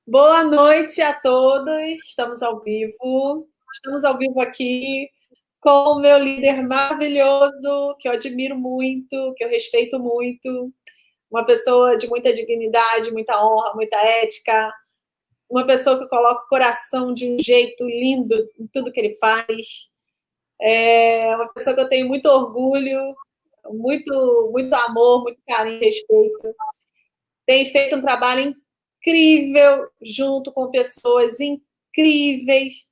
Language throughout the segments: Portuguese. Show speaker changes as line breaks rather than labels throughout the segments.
Boa noite a todos. Estamos ao vivo. Estamos ao vivo aqui com o meu líder maravilhoso, que eu admiro muito, que eu respeito muito, uma pessoa de muita dignidade, muita honra, muita ética, uma pessoa que coloca o coração de um jeito lindo em tudo que ele faz. É uma pessoa que eu tenho muito orgulho, muito amor, muito carinho e respeito. Tem feito um trabalho incrível junto com pessoas incríveis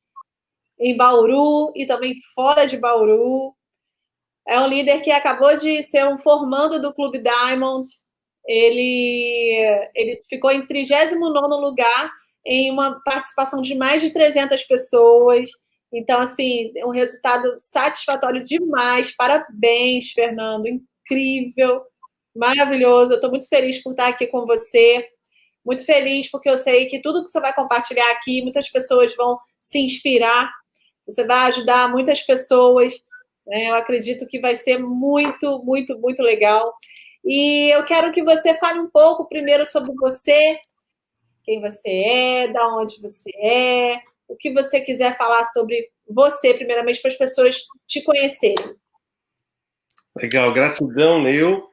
em Bauru e também fora de Bauru. É um líder que acabou de ser um formando do Clube Diamond. Ele ficou em 39º lugar em uma participação de mais de 300 pessoas. Então, assim, um resultado satisfatório demais. Parabéns, Fernando. Incrível, maravilhoso. Eu estou muito feliz por estar aqui com você. Muito feliz porque eu sei que tudo que você vai compartilhar aqui, muitas pessoas vão se inspirar. Você vai ajudar muitas pessoas. Né? Eu acredito que vai ser muito, muito, muito legal. E eu quero que você fale um pouco primeiro sobre você, quem você é, da onde você é, o que você quiser falar sobre você, primeiramente, para as pessoas te conhecerem.
Legal, gratidão, Neu,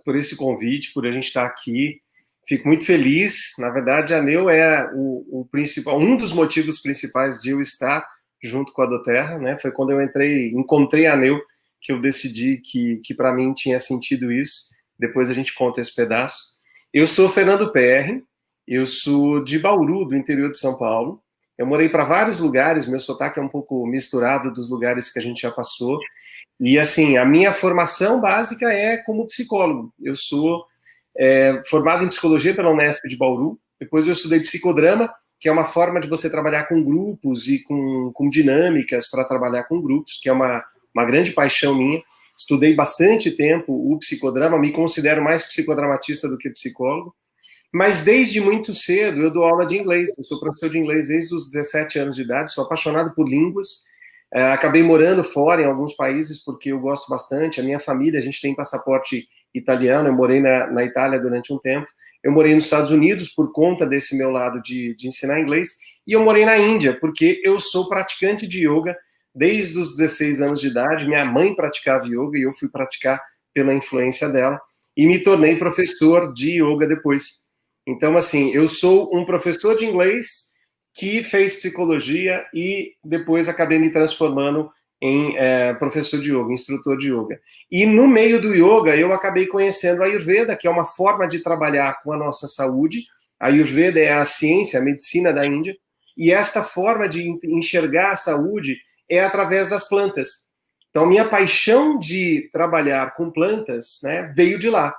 por esse convite, por a gente estar aqui. Fico muito feliz. Na verdade, a Neu é o principal, um dos motivos principais de eu estar junto com a Doterra, né? Foi quando eu encontrei a Neu, que eu decidi que para mim tinha sentido isso. Depois a gente conta esse pedaço. Eu sou Fernando PR, eu sou de Bauru, do interior de São Paulo. Eu morei para vários lugares, meu sotaque é um pouco misturado dos lugares que a gente já passou. E, assim, a minha formação básica é como psicólogo. Eu sou formado em psicologia pela Unesp de Bauru. Depois eu estudei psicodrama, que é uma forma de você trabalhar com grupos e com dinâmicas para trabalhar com grupos, que é uma grande paixão minha. Estudei bastante tempo o psicodrama, me considero mais psicodramatista do que psicólogo. Mas desde muito cedo eu dou aula de inglês. Eu sou professor de inglês desde os 17 anos de idade, sou apaixonado por línguas. Acabei morando fora em alguns países porque eu gosto bastante. A minha família, a gente tem passaporte italiano. Eu morei na Itália durante um tempo. Eu morei nos Estados Unidos por conta desse meu lado de ensinar inglês. E eu morei na Índia porque eu sou praticante de yoga desde os 16 anos de idade. Minha mãe praticava yoga e eu fui praticar pela influência dela. E me tornei professor de yoga depois. Então, assim, eu sou um professor de inglês que fez psicologia e depois acabei me transformando em professor de yoga, instrutor de yoga. E no meio do yoga, eu acabei conhecendo a Ayurveda, que é uma forma de trabalhar com a nossa saúde. A Ayurveda é a ciência, a medicina da Índia, e esta forma de enxergar a saúde é através das plantas. Então, minha paixão de trabalhar com plantas, né, veio de lá.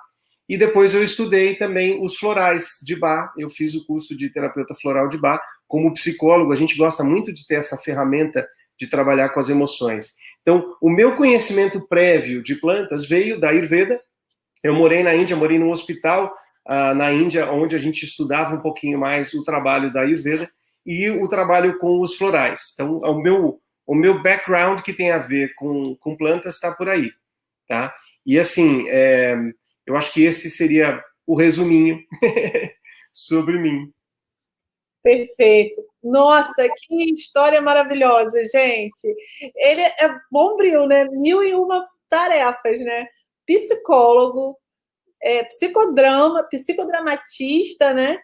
E depois eu estudei também os florais de Bach. Eu fiz o curso de terapeuta floral de Bach. Como psicólogo, a gente gosta muito de ter essa ferramenta de trabalhar com as emoções. Então, o meu conhecimento prévio de plantas veio da Ayurveda. Eu morei na Índia, morei num hospital na Índia, onde a gente estudava um pouquinho mais o trabalho da Ayurveda e o trabalho com os florais. Então, o meu background que tem a ver com plantas está por aí. Tá? E assim, eu acho que esse seria o resuminho sobre mim.
Perfeito. Nossa, que história maravilhosa, gente. Ele é bombril, né? Mil e uma tarefas, né? Psicólogo, psicodramatista, né?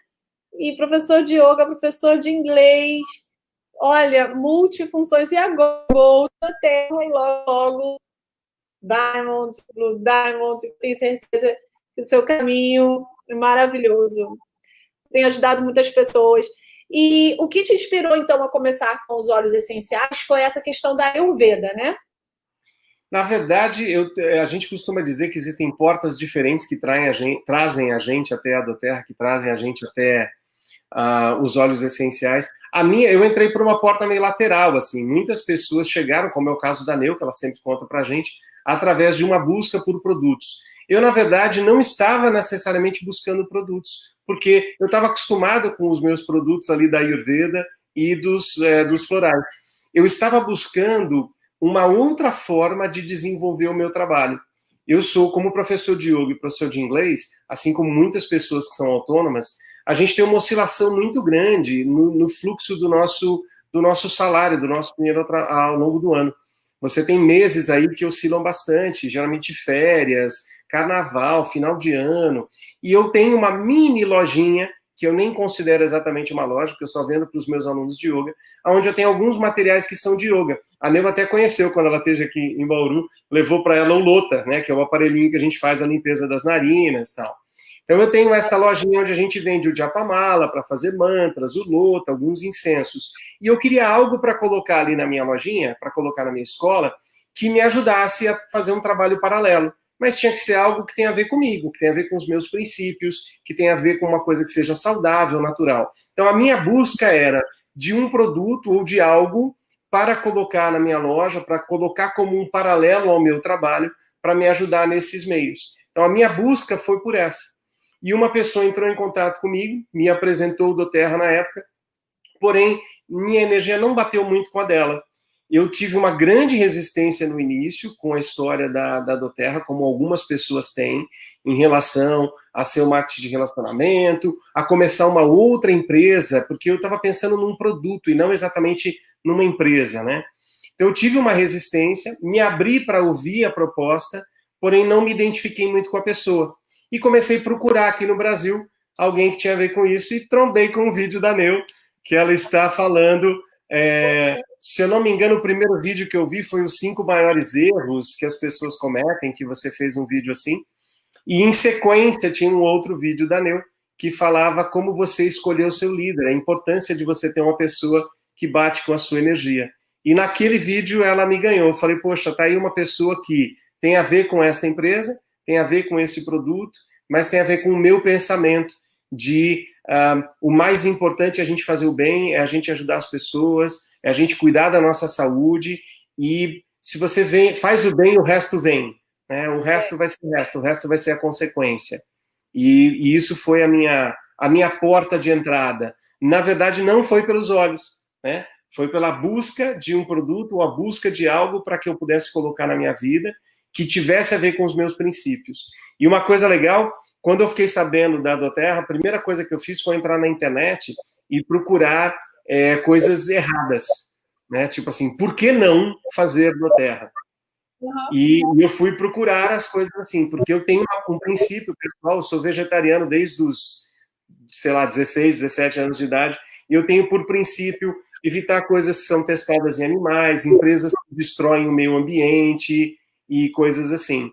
E professor de yoga, professor de inglês. Olha, multifunções. E agora, Gold, Terra e logo Diamond, Blue Diamond. Tenho certeza que o seu caminho é maravilhoso. Tem ajudado muitas pessoas. E o que te inspirou, então, a começar com os óleos essenciais foi essa questão da Ayurveda, né?
Na verdade, a gente costuma dizer que existem portas diferentes que trazem a gente até a Doterra, que trazem a gente até os óleos essenciais. A minha, eu entrei por uma porta meio lateral, assim. Muitas pessoas chegaram, como é o caso da Neu, que ela sempre conta pra gente, através de uma busca por produtos. Eu, na verdade, não estava necessariamente buscando produtos, porque eu estava acostumado com os meus produtos ali da Ayurveda e dos florais. Eu estava buscando uma outra forma de desenvolver o meu trabalho. Eu sou, como professor de yoga e professor de inglês, assim como muitas pessoas que são autônomas, a gente tem uma oscilação muito grande no fluxo do nosso salário, do nosso dinheiro ao longo do ano. Você tem meses aí que oscilam bastante, geralmente férias, carnaval, final de ano, e eu tenho uma mini lojinha, que eu nem considero exatamente uma loja, porque eu só vendo para os meus alunos de yoga, onde eu tenho alguns materiais que são de yoga. A Neuva até conheceu quando ela esteve aqui em Bauru, levou para ela o Lota, né, que é o aparelhinho que a gente faz a limpeza das narinas e tal. Então eu tenho essa lojinha onde a gente vende o Japamala para fazer mantras, o Lota, alguns incensos. E eu queria algo para colocar ali na minha lojinha, para colocar na minha escola, que me ajudasse a fazer um trabalho paralelo. Mas tinha que ser algo que tenha a ver comigo, que tenha a ver com os meus princípios, que tenha a ver com uma coisa que seja saudável, natural. Então, a minha busca era de um produto ou de algo para colocar na minha loja, para colocar como um paralelo ao meu trabalho, para me ajudar nesses meios. Então, a minha busca foi por essa. E uma pessoa entrou em contato comigo, me apresentou o doTERRA na época, porém, minha energia não bateu muito com a dela. Eu tive uma grande resistência no início com a história da doTERRA, como algumas pessoas têm, em relação a ser um marketing de relacionamento, a começar uma outra empresa, porque eu estava pensando num produto e não exatamente numa empresa, né? Então eu tive uma resistência, me abri para ouvir a proposta, porém não me identifiquei muito com a pessoa. E comecei a procurar aqui no Brasil alguém que tinha a ver com isso e trombei com um vídeo da Neu, que ela está falando... se eu não me engano, o primeiro vídeo que eu vi foi os 5 maiores erros que as pessoas cometem, que você fez um vídeo assim, e em sequência tinha um outro vídeo da Neu, que falava como você escolheu o seu líder, a importância de você ter uma pessoa que bate com a sua energia. E naquele vídeo ela me ganhou, eu falei, poxa, tá aí uma pessoa que tem a ver com essa empresa, tem a ver com esse produto, mas tem a ver com o meu pensamento de... o mais importante é a gente fazer o bem, é a gente ajudar as pessoas, é a gente cuidar da nossa saúde, e se você faz o bem, o resto vem, né? O resto vai ser o resto, o resto vai ser a consequência. E isso foi a minha porta de entrada. Na verdade, não foi pelos olhos, né? Foi pela busca de um produto ou a busca de algo para que eu pudesse colocar na minha vida que tivesse a ver com os meus princípios. E uma coisa legal, quando eu fiquei sabendo da doTERRA, a primeira coisa que eu fiz foi entrar na internet e procurar coisas erradas, né? Tipo assim, por que não fazer doTERRA? E eu fui procurar as coisas assim, porque eu tenho um princípio pessoal, eu sou vegetariano desde os, sei lá, 16, 17 anos de idade, e eu tenho por princípio evitar coisas que são testadas em animais, empresas que destroem o meio ambiente e coisas assim.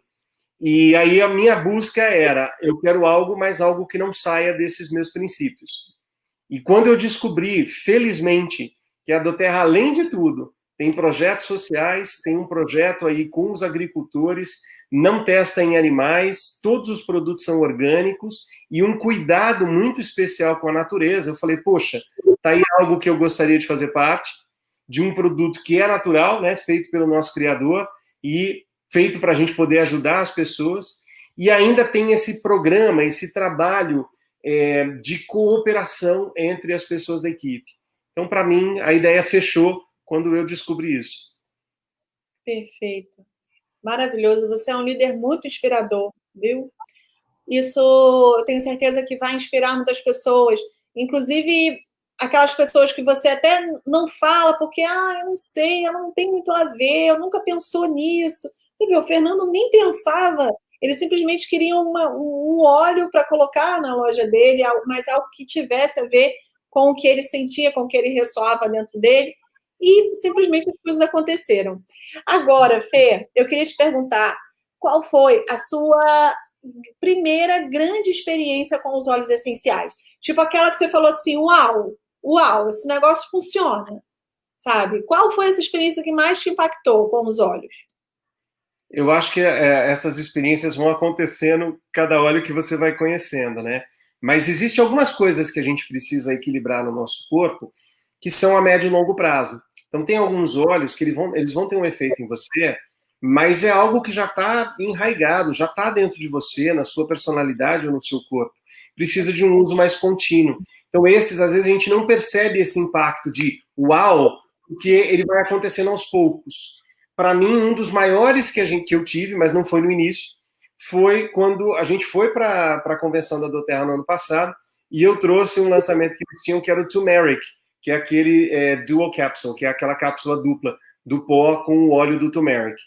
E aí a minha busca era, eu quero algo, mas algo que não saia desses meus princípios. E quando eu descobri, felizmente, que a doTERRA, além de tudo, tem projetos sociais, tem um projeto aí com os agricultores, não testa em animais, todos os produtos são orgânicos e um cuidado muito especial com a natureza. Eu falei, poxa, tá aí algo que eu gostaria de fazer parte, de um produto que é natural, né, feito pelo nosso criador e feito para a gente poder ajudar as pessoas, e ainda tem esse programa, esse trabalho de cooperação entre as pessoas da equipe. Então, para mim, a ideia fechou quando eu descobri isso.
Perfeito. Maravilhoso. Você é um líder muito inspirador, viu? Isso, eu tenho certeza que vai inspirar muitas pessoas, inclusive aquelas pessoas que você até não fala, porque, eu não sei, eu não tenho muito a ver, eu nunca pensou nisso. Você viu, o Fernando nem pensava, ele simplesmente queria um óleo para colocar na loja dele, mas algo que tivesse a ver com o que ele sentia, com o que ele ressoava dentro dele, e simplesmente as coisas aconteceram. Agora, Fê, eu queria te perguntar, qual foi a sua primeira grande experiência com os óleos essenciais? Tipo aquela que você falou assim, uau, esse negócio funciona, sabe? Qual foi essa experiência que mais te impactou com os óleos?
Eu acho que essas experiências vão acontecendo cada óleo que você vai conhecendo, né? Mas existem algumas coisas que a gente precisa equilibrar no nosso corpo que são a médio e longo prazo. Então, tem alguns óleos que eles vão ter um efeito em você, mas é algo que já está enraizado, já está dentro de você, na sua personalidade ou no seu corpo. Precisa de um uso mais contínuo. Então, esses, às vezes, a gente não percebe esse impacto de uau, porque ele vai acontecendo aos poucos. Para mim, um dos maiores que eu tive, mas não foi no início, foi quando a gente foi para a convenção da doTERRA no ano passado, e eu trouxe um lançamento que eles tinham, que era o Turmeric, que é aquele dual capsule, que é aquela cápsula dupla do pó com o óleo do turmeric.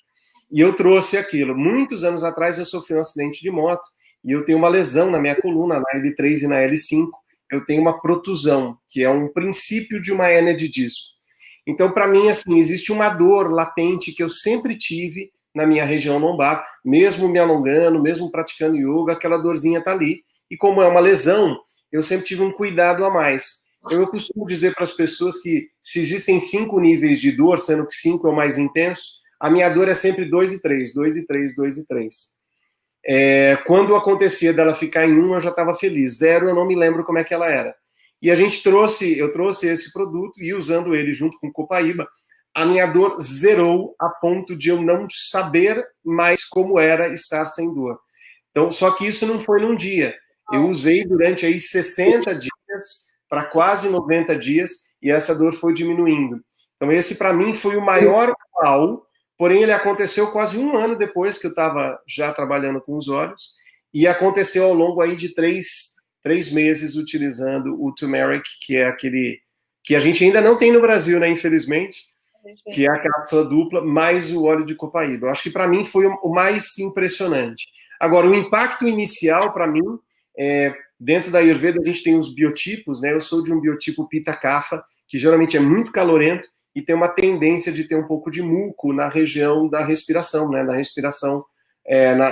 E eu trouxe aquilo. Muitos anos atrás eu sofri um acidente de moto e eu tenho uma lesão na minha coluna, na L3 e na L5. Eu tenho uma protusão, que é um princípio de uma hérnia de disco. Então, para mim, assim, existe uma dor latente que eu sempre tive na minha região lombar, mesmo me alongando, mesmo praticando yoga, aquela dorzinha tá ali. E como é uma lesão, eu sempre tive um cuidado a mais. Eu costumo dizer para as pessoas que se existem 5 níveis de dor, sendo que 5 é o mais intenso, a minha dor é sempre 2 e 3, 2 e 3, 2 e 3. Quando acontecia dela ficar em 1, eu já estava feliz. 0, eu não me lembro como é que ela era. E eu trouxe esse produto e usando ele junto com o Copaíba, a minha dor zerou a ponto de eu não saber mais como era estar sem dor. Então, só que isso não foi num dia. Eu usei durante aí 60 dias para quase 90 dias e essa dor foi diminuindo. Então, esse para mim foi o maior uau, porém ele aconteceu quase 1 ano depois que eu estava já trabalhando com os olhos e aconteceu ao longo aí de 3 meses utilizando o Turmeric, que é aquele que a gente ainda não tem no Brasil, né, infelizmente, que é a cápsula dupla mais o óleo de copaíba. Eu acho que para mim foi o mais impressionante. Agora, o impacto inicial para mim, dentro da Ayurveda a gente tem os biotipos, né? Eu sou de um biotipo Pitta Kapha, que geralmente é muito calorento e tem uma tendência de ter um pouco de muco na região da respiração, né? Na respiração,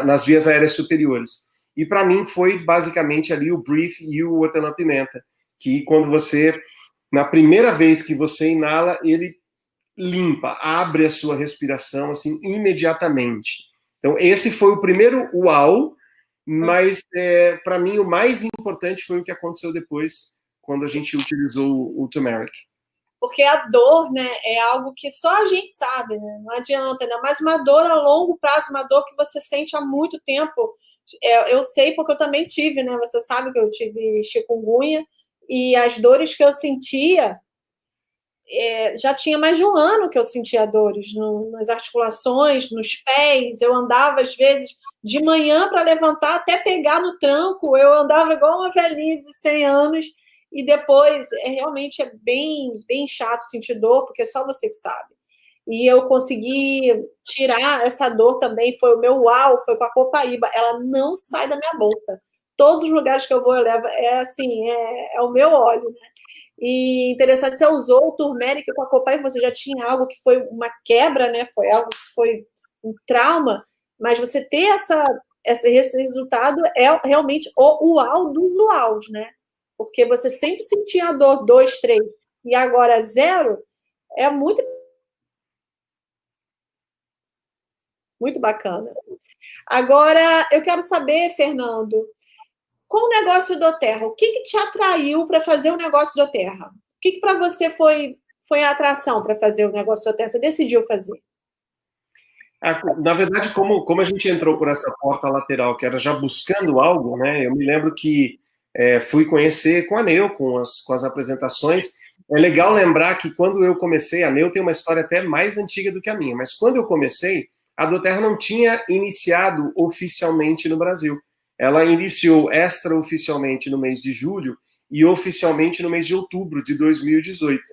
nas vias aéreas superiores. E para mim foi basicamente ali o Breathe e o hortelã-pimenta, que quando você, na primeira vez que você inala, ele limpa, abre a sua respiração assim imediatamente. Então esse foi o primeiro uau, mas para mim o mais importante foi o que aconteceu depois, quando a gente utilizou o turmeric.
Porque a dor, né, é algo que só a gente sabe, né? Não adianta, né? Mas uma dor a longo prazo, uma dor que você sente há muito tempo. Eu sei porque eu também tive, né? Você sabe que eu tive chikungunya e as dores que eu sentia, já tinha mais de 1 ano que eu sentia dores nas articulações, nos pés. Eu andava, às vezes, de manhã para levantar até pegar no tranco. Eu andava igual uma velhinha de 100 anos. E depois, realmente é bem, bem chato sentir dor, porque é só você que sabe. E eu consegui tirar essa dor também. Foi o meu uau, foi com a Copaíba. Ela não sai da minha bolsa. Todos os lugares que eu vou, eu levo. É assim, é o meu óleo, né? E interessante, você usou o turmeric com a Copaíba, você já tinha algo que foi uma quebra, né? Foi algo que foi um trauma, mas você ter esse resultado é realmente o uau dos uaus, né? Porque você sempre sentia a dor 2, 3, e agora 0, é muito, muito bacana. Agora, eu quero saber, Fernando, com o negócio do Terra, o que te atraiu para fazer o negócio do Terra? O que para você foi a atração para fazer o negócio do Terra? Você decidiu fazer?
Na verdade, como a gente entrou por essa porta lateral, que era já buscando algo, né? Eu me lembro que fui conhecer com a Neu, com as apresentações. É legal lembrar que quando eu comecei, a Neu tem uma história até mais antiga do que a minha, mas quando eu comecei, a doTERRA não tinha iniciado oficialmente no Brasil. Ela iniciou extraoficialmente no mês de julho e oficialmente no mês de outubro de 2018.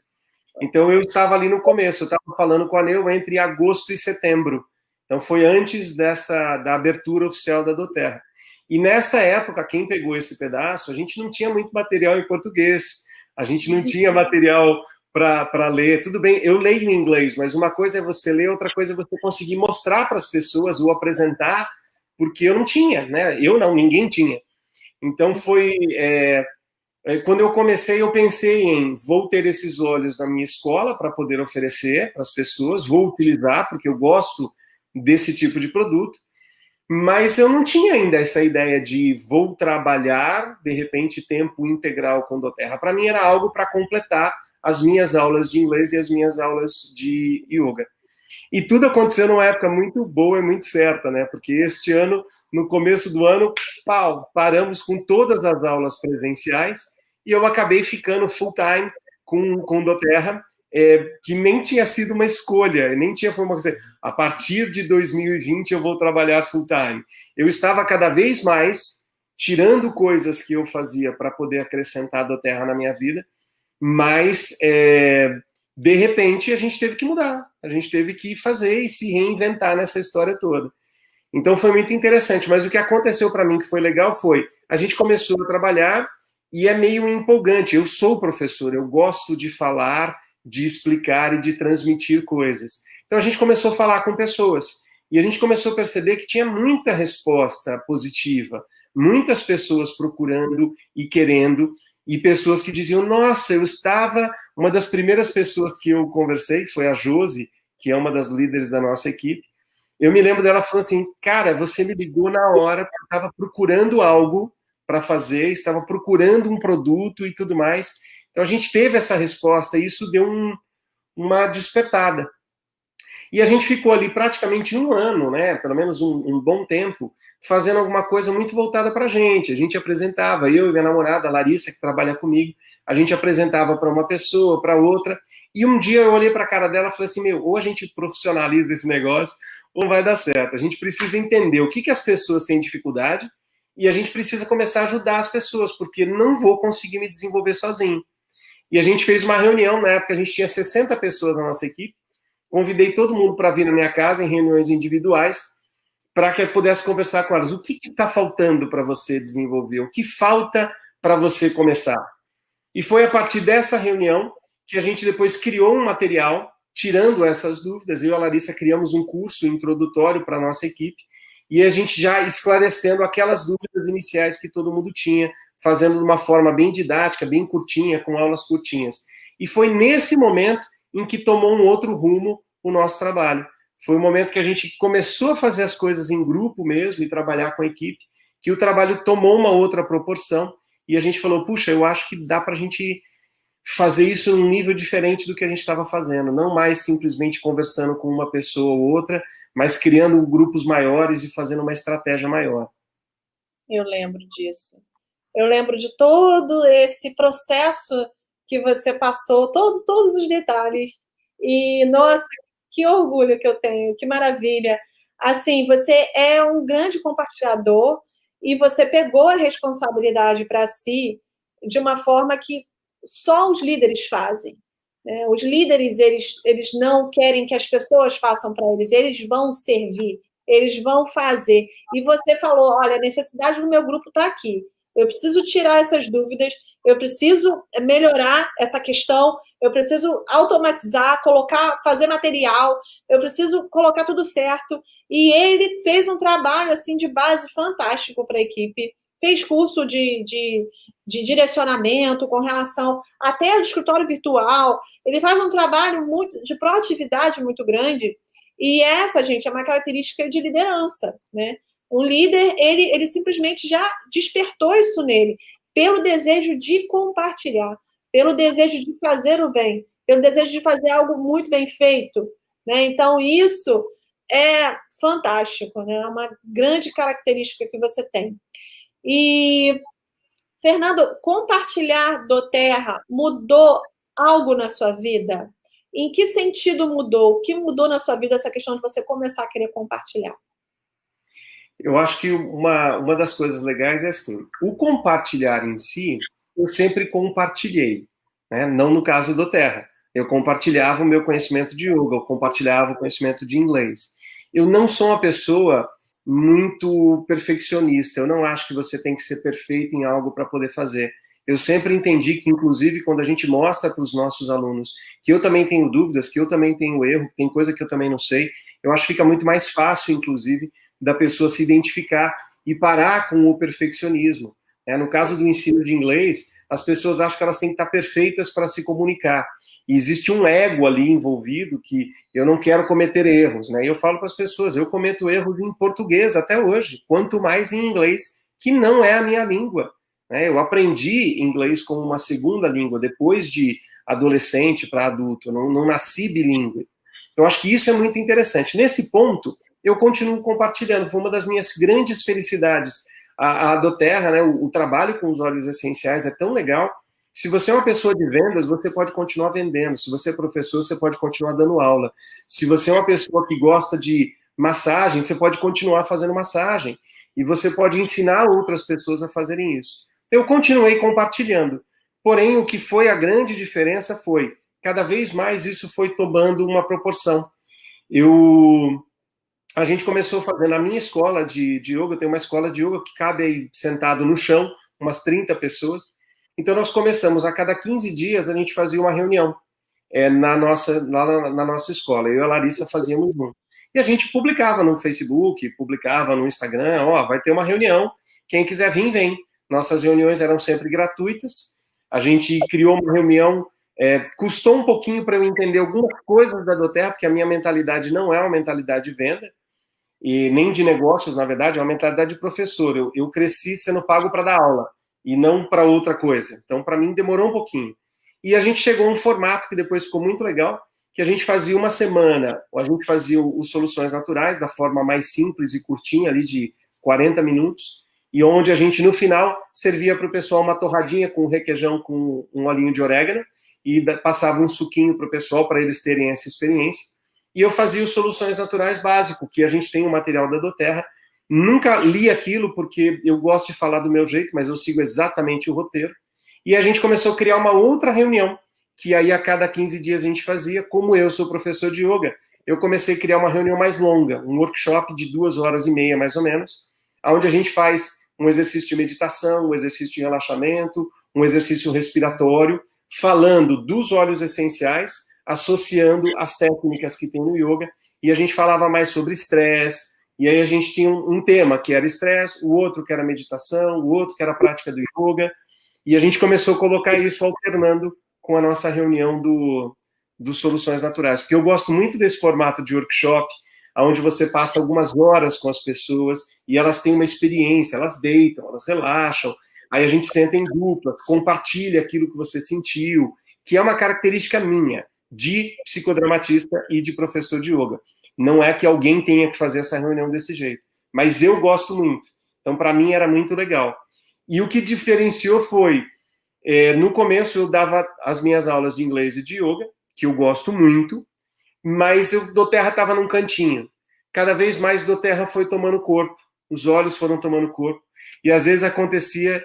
Então eu estava ali no começo, eu estava falando com a Neu entre agosto e setembro. Então foi antes da abertura oficial da doTERRA. E nessa época, quem pegou esse pedaço, a gente não tinha muito material em português, a gente não tinha material para ler. Tudo bem, eu leio em inglês, mas uma coisa é você ler, outra coisa é você conseguir mostrar para as pessoas ou apresentar, porque eu não tinha, né? Eu não, ninguém tinha. Então foi... quando eu comecei, eu pensei em vou ter esses olhos na minha escola para poder oferecer para as pessoas, vou utilizar, porque eu gosto desse tipo de produto, mas eu não tinha ainda essa ideia de vou trabalhar, de repente, tempo integral com doTERRA. Para mim era algo para completar as minhas aulas de inglês e as minhas aulas de yoga. E tudo aconteceu numa época muito boa e muito certa, né? Porque este ano, no começo do ano, paramos com todas as aulas presenciais e eu acabei ficando full time com doTERRA, que nem tinha sido uma escolha, nem tinha foi uma coisa, a partir de 2020 eu vou trabalhar full time. Eu estava cada vez mais tirando coisas que eu fazia para poder acrescentar a doTERRA na minha vida, mas de repente a gente teve que mudar, a gente teve que fazer e se reinventar nessa história toda. Então foi muito interessante, mas o que aconteceu para mim que foi legal foi, a gente começou a trabalhar e é meio empolgante. Eu sou professor, eu gosto de falar, de explicar e de transmitir coisas. Então a gente começou a falar com pessoas e a gente começou a perceber que tinha muita resposta positiva, muitas pessoas procurando e querendo, e pessoas que diziam, nossa, eu estava... Uma das primeiras pessoas que eu conversei, que foi a Josi, que é uma das líderes da nossa equipe, eu me lembro dela falando assim, cara, você me ligou na hora, porque eu estava procurando algo para fazer, estava procurando um produto e tudo mais. Então a gente teve essa resposta e isso deu uma despertada. E a gente ficou ali praticamente um ano, né, pelo menos um bom tempo, fazendo alguma coisa muito voltada para a gente. A gente apresentava, eu e minha namorada, a Larissa, que trabalha comigo, a gente apresentava para uma pessoa, para outra, e um dia eu olhei para a cara dela e falei assim, ou a gente profissionaliza esse negócio, ou vai dar certo. A gente precisa entender o que as pessoas têm dificuldade, e a gente precisa começar a ajudar as pessoas, porque não vou conseguir me desenvolver sozinho. E a gente fez uma reunião, na época a gente tinha 60 pessoas na nossa equipe, convidei todo mundo para vir na minha casa em reuniões individuais, para que eu pudesse conversar com elas. O que está faltando para você desenvolver? O que falta para você começar? E foi a partir dessa reunião que a gente depois criou um material, tirando essas dúvidas. Eu e a Larissa criamos um curso introdutório para a nossa equipe, e a gente já esclarecendo aquelas dúvidas iniciais que todo mundo tinha, fazendo de uma forma bem didática, bem curtinha, com aulas curtinhas. E foi nesse momento em que tomou um outro rumo o nosso trabalho. Foi o momento que a gente começou a fazer as coisas em grupo mesmo e trabalhar com a equipe, que o trabalho tomou uma outra proporção e a gente falou, puxa, eu acho que dá para a gente fazer isso num nível diferente do que a gente estava fazendo, não mais simplesmente conversando com uma pessoa ou outra, mas criando grupos maiores e fazendo uma estratégia maior.
Eu lembro disso. Eu lembro de todo esse processo que você passou, todos os detalhes. E, nossa, que orgulho que eu tenho, que maravilha. Assim, você é um grande compartilhador e você pegou a responsabilidade para si de uma forma que só os líderes fazem. Né? Os líderes, eles não querem que as pessoas façam para eles, eles vão servir, eles vão fazer. E você falou, olha, a necessidade do meu grupo está aqui. Eu preciso tirar essas dúvidas, eu preciso melhorar essa questão, eu preciso automatizar, fazer material, eu preciso colocar tudo certo. E ele fez um trabalho assim de base fantástico para a equipe, fez curso de direcionamento com relação até ao escritório virtual, ele faz um trabalho de proatividade muito grande, e essa, gente, é uma característica de liderança, né? Um líder, ele simplesmente já despertou isso nele, pelo desejo de compartilhar, pelo desejo de fazer o bem, pelo desejo de fazer algo muito bem feito, né? Então, isso é fantástico, né? É uma grande característica que você tem. E, Fernando, compartilhar doTERRA mudou algo na sua vida? Em que sentido mudou? O que mudou na sua vida essa questão de você começar a querer compartilhar?
Eu acho que uma das coisas legais é assim, o compartilhar em si, eu sempre compartilhei, né? Não no caso do Terra. Eu compartilhava o meu conhecimento de yoga, eu compartilhava o conhecimento de inglês. Eu não sou uma pessoa muito perfeccionista, eu não acho que você tem que ser perfeito em algo para poder fazer. Eu sempre entendi que, inclusive, quando a gente mostra para os nossos alunos que eu também tenho dúvidas, que eu também tenho erro, que tem coisa que eu também não sei, eu acho que fica muito mais fácil, inclusive, da pessoa se identificar e parar com o perfeccionismo. No caso do ensino de inglês, as pessoas acham que elas têm que estar perfeitas para se comunicar. E existe um ego ali envolvido que eu não quero cometer erros. Né? E eu falo para as pessoas, eu cometo erros em português até hoje, quanto mais em inglês, que não é a minha língua. Eu aprendi inglês como uma segunda língua, depois de adolescente para adulto, eu não nasci bilíngue. Eu acho que isso é muito interessante. Nesse ponto, eu continuo compartilhando, foi uma das minhas grandes felicidades. A doTERRA, né, o trabalho com os óleos essenciais é tão legal. Se você é uma pessoa de vendas, você pode continuar vendendo. Se você é professor, você pode continuar dando aula. Se você é uma pessoa que gosta de massagem, você pode continuar fazendo massagem. e você pode ensinar outras pessoas a fazerem isso. Eu continuei compartilhando, porém o que foi a grande diferença foi, cada vez mais isso foi tomando uma proporção. A gente começou a fazer na minha escola de yoga, eu tenho uma escola de yoga que cabe aí sentado no chão, umas 30 pessoas. Então nós começamos, a cada 15 dias a gente fazia uma reunião na nossa escola. Eu e a Larissa fazíamos junto. E a gente publicava no Facebook, publicava no Instagram, vai ter uma reunião, quem quiser vir, vem. Nossas reuniões eram sempre gratuitas. A gente criou uma reunião, custou um pouquinho para eu entender algumas coisas da doTERRA, porque a minha mentalidade não é uma mentalidade de venda, e nem de negócios, na verdade, é uma mentalidade de professor. Eu cresci sendo pago para dar aula, e não para outra coisa. Então, para mim, demorou um pouquinho. E a gente chegou a um formato que depois ficou muito legal, que a gente fazia uma semana, a gente fazia os Soluções Naturais, da forma mais simples e curtinha, ali de 40 minutos, e onde a gente, no final, servia para o pessoal uma torradinha com requeijão com um olhinho de orégano, e passava um suquinho para o pessoal, para eles terem essa experiência. E eu fazia os Soluções Naturais básico, que a gente tem o material da doTERRA. Nunca li aquilo, porque eu gosto de falar do meu jeito, mas eu sigo exatamente o roteiro. E a gente começou a criar uma outra reunião, que aí a cada 15 dias a gente fazia. Como eu sou professor de yoga, eu comecei a criar uma reunião mais longa, um workshop de 2 horas e meia, mais ou menos, onde a gente faz um exercício de meditação, um exercício de relaxamento, um exercício respiratório, falando dos óleos essenciais, associando as técnicas que tem no yoga, e a gente falava mais sobre estresse, e aí a gente tinha um tema que era estresse, o outro que era meditação, o outro que era a prática do yoga, e a gente começou a colocar isso alternando com a nossa reunião do Soluções Naturais, porque eu gosto muito desse formato de workshop, onde você passa algumas horas com as pessoas e elas têm uma experiência, elas deitam, elas relaxam, aí a gente senta em dupla, compartilha aquilo que você sentiu, que é uma característica minha, de psicodramatista e de professor de yoga. Não é que alguém tenha que fazer essa reunião desse jeito, mas eu gosto muito. Então, para mim, era muito legal. E o que diferenciou foi, no começo eu dava as minhas aulas de inglês e de yoga, que eu gosto muito, mas o doTERRA estava num cantinho. Cada vez mais o doTERRA foi tomando corpo, os olhos foram tomando corpo, e às vezes acontecia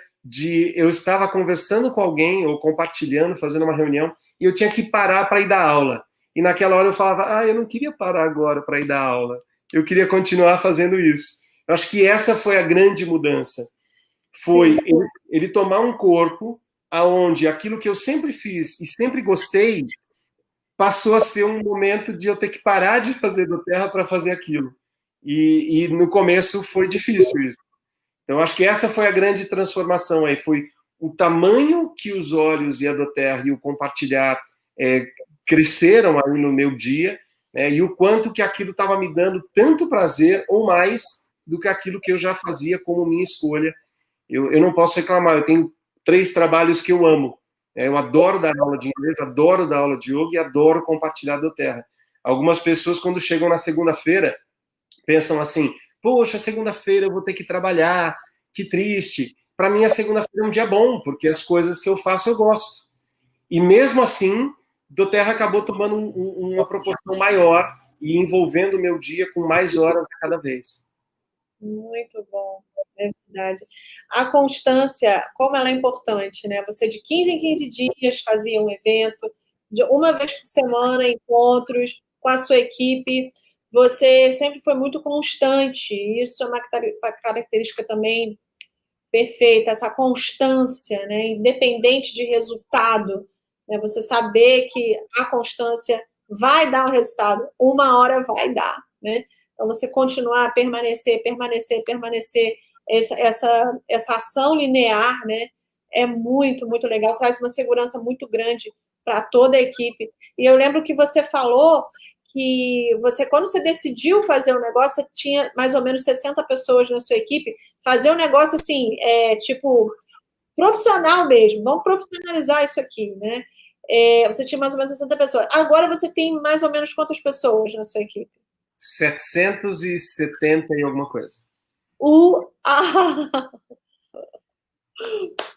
eu estava conversando com alguém, ou compartilhando, fazendo uma reunião, e eu tinha que parar para ir dar aula. E naquela hora eu falava, eu não queria parar agora para ir dar aula, eu queria continuar fazendo isso. Eu acho que essa foi a grande mudança. Foi ele tomar um corpo aonde aquilo que eu sempre fiz e sempre gostei passou a ser um momento de eu ter que parar de fazer doTERRA para fazer aquilo. E no começo foi difícil isso. Então, acho que essa foi a grande transformação aí, foi o tamanho que os olhos e a doTERRA e o compartilhar cresceram aí no meu dia, e o quanto que aquilo estava me dando tanto prazer ou mais do que aquilo que eu já fazia como minha escolha. Eu não posso reclamar, eu tenho 3 trabalhos que eu amo. Eu adoro dar aula de inglês, adoro dar aula de yoga e adoro compartilhar a doTERRA. Algumas pessoas, quando chegam na segunda-feira, pensam assim, poxa, segunda-feira eu vou ter que trabalhar, que triste. Para mim, a segunda-feira é um dia bom, porque as coisas que eu faço eu gosto. E mesmo assim, doTERRA acabou tomando uma proporção maior e envolvendo o meu dia com mais horas a cada vez.
Muito bom, é verdade. A constância, como ela é importante, né? Você de 15 em 15 dias fazia um evento, de uma vez por semana, encontros com a sua equipe. Você sempre foi muito constante. Isso é uma característica também perfeita, essa constância, né? Independente de resultado, né? Você saber que a constância vai dar um resultado, uma hora vai dar, né? Então, você continuar, permanecer, essa ação linear, né, é muito, muito legal, traz uma segurança muito grande para toda a equipe. E eu lembro que você falou que quando você decidiu fazer um negócio, você tinha mais ou menos 60 pessoas na sua equipe, fazer um negócio assim, tipo, profissional mesmo, vamos profissionalizar isso aqui, né? Você tinha mais ou menos 60 pessoas. Agora você tem mais ou menos quantas pessoas na sua equipe?
770 e alguma coisa.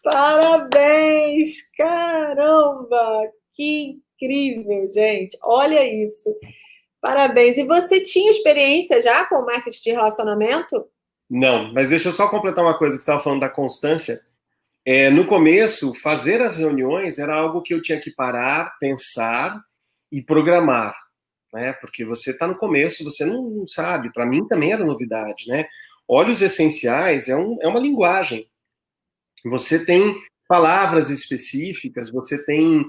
Parabéns! Caramba! Que incrível, gente! Olha isso! Parabéns! E você tinha experiência já com marketing de relacionamento?
Não, mas deixa eu só completar uma coisa que você estava falando da constância. No começo, fazer as reuniões era algo que eu tinha que parar, pensar e programar, né? Porque você está no começo, você não sabe. Para mim também era novidade, né? Óleos essenciais é uma linguagem. Você tem palavras específicas, você tem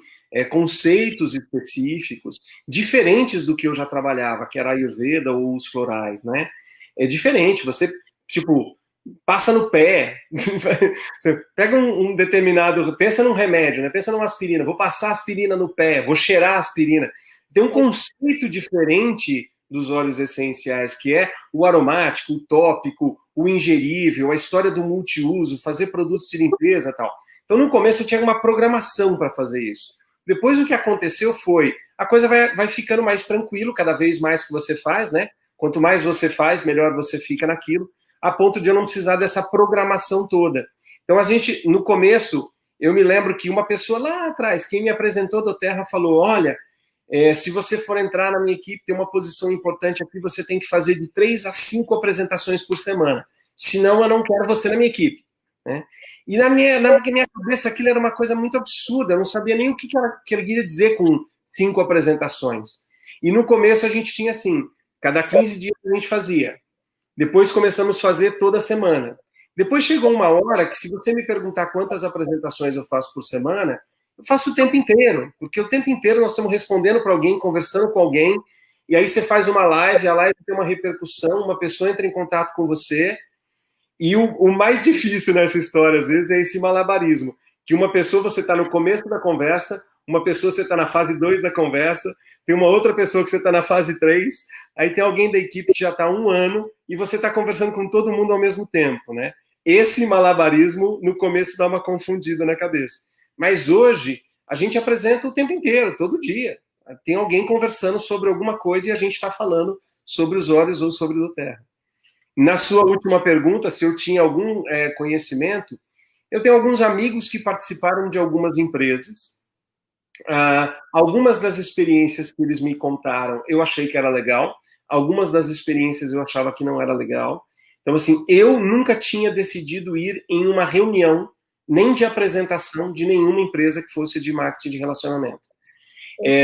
conceitos específicos, diferentes do que eu já trabalhava, que era a Ayurveda ou os florais, né? É diferente, você, tipo, passa no pé, você pega um determinado, pensa num remédio, né? Pensa numa aspirina, vou passar aspirina no pé, vou cheirar aspirina. Tem um conceito diferente dos óleos essenciais, que é o aromático, o tópico, o ingerível, a história do multiuso, fazer produtos de limpeza e tal. Então, no começo, eu tinha uma programação para fazer isso. Depois, o que aconteceu foi, a coisa vai ficando mais tranquilo, cada vez mais que você faz, né? Quanto mais você faz, melhor você fica naquilo, a ponto de eu não precisar dessa programação toda. Então, a gente, no começo, eu me lembro que uma pessoa lá atrás, quem me apresentou do Terra, falou, olha, se você for entrar na minha equipe, tem uma posição importante aqui, você tem que fazer de 3 a 5 apresentações por semana. Senão, eu não quero você na minha equipe. Né? E na minha cabeça, aquilo era uma coisa muito absurda. Eu não sabia nem o que ele queria dizer com 5 apresentações. E no começo, a gente tinha assim, cada 15 dias a gente fazia. Depois começamos a fazer toda semana. Depois chegou uma hora que, se você me perguntar quantas apresentações eu faço por semana, eu faço o tempo inteiro, porque o tempo inteiro nós estamos respondendo para alguém, conversando com alguém, e aí você faz uma live, a live tem uma repercussão, uma pessoa entra em contato com você, e o mais difícil nessa história, às vezes, é esse malabarismo, que uma pessoa você está no começo da conversa, uma pessoa você está na fase 2 da conversa, tem uma outra pessoa que você está na fase 3, aí tem alguém da equipe que já está há 1 ano, e você está conversando com todo mundo ao mesmo tempo, né? Esse malabarismo, no começo, dá uma confundida na cabeça. Mas hoje, a gente apresenta o tempo inteiro, todo dia. Tem alguém conversando sobre alguma coisa e a gente está falando sobre os óleos ou sobre o Terra. Na sua última pergunta, se eu tinha algum conhecimento, eu tenho alguns amigos que participaram de algumas empresas. Algumas das experiências que eles me contaram, eu achei que era legal. Algumas das experiências eu achava que não era legal. Então, assim, eu nunca tinha decidido ir em uma reunião, nem de apresentação de nenhuma empresa que fosse de marketing de relacionamento.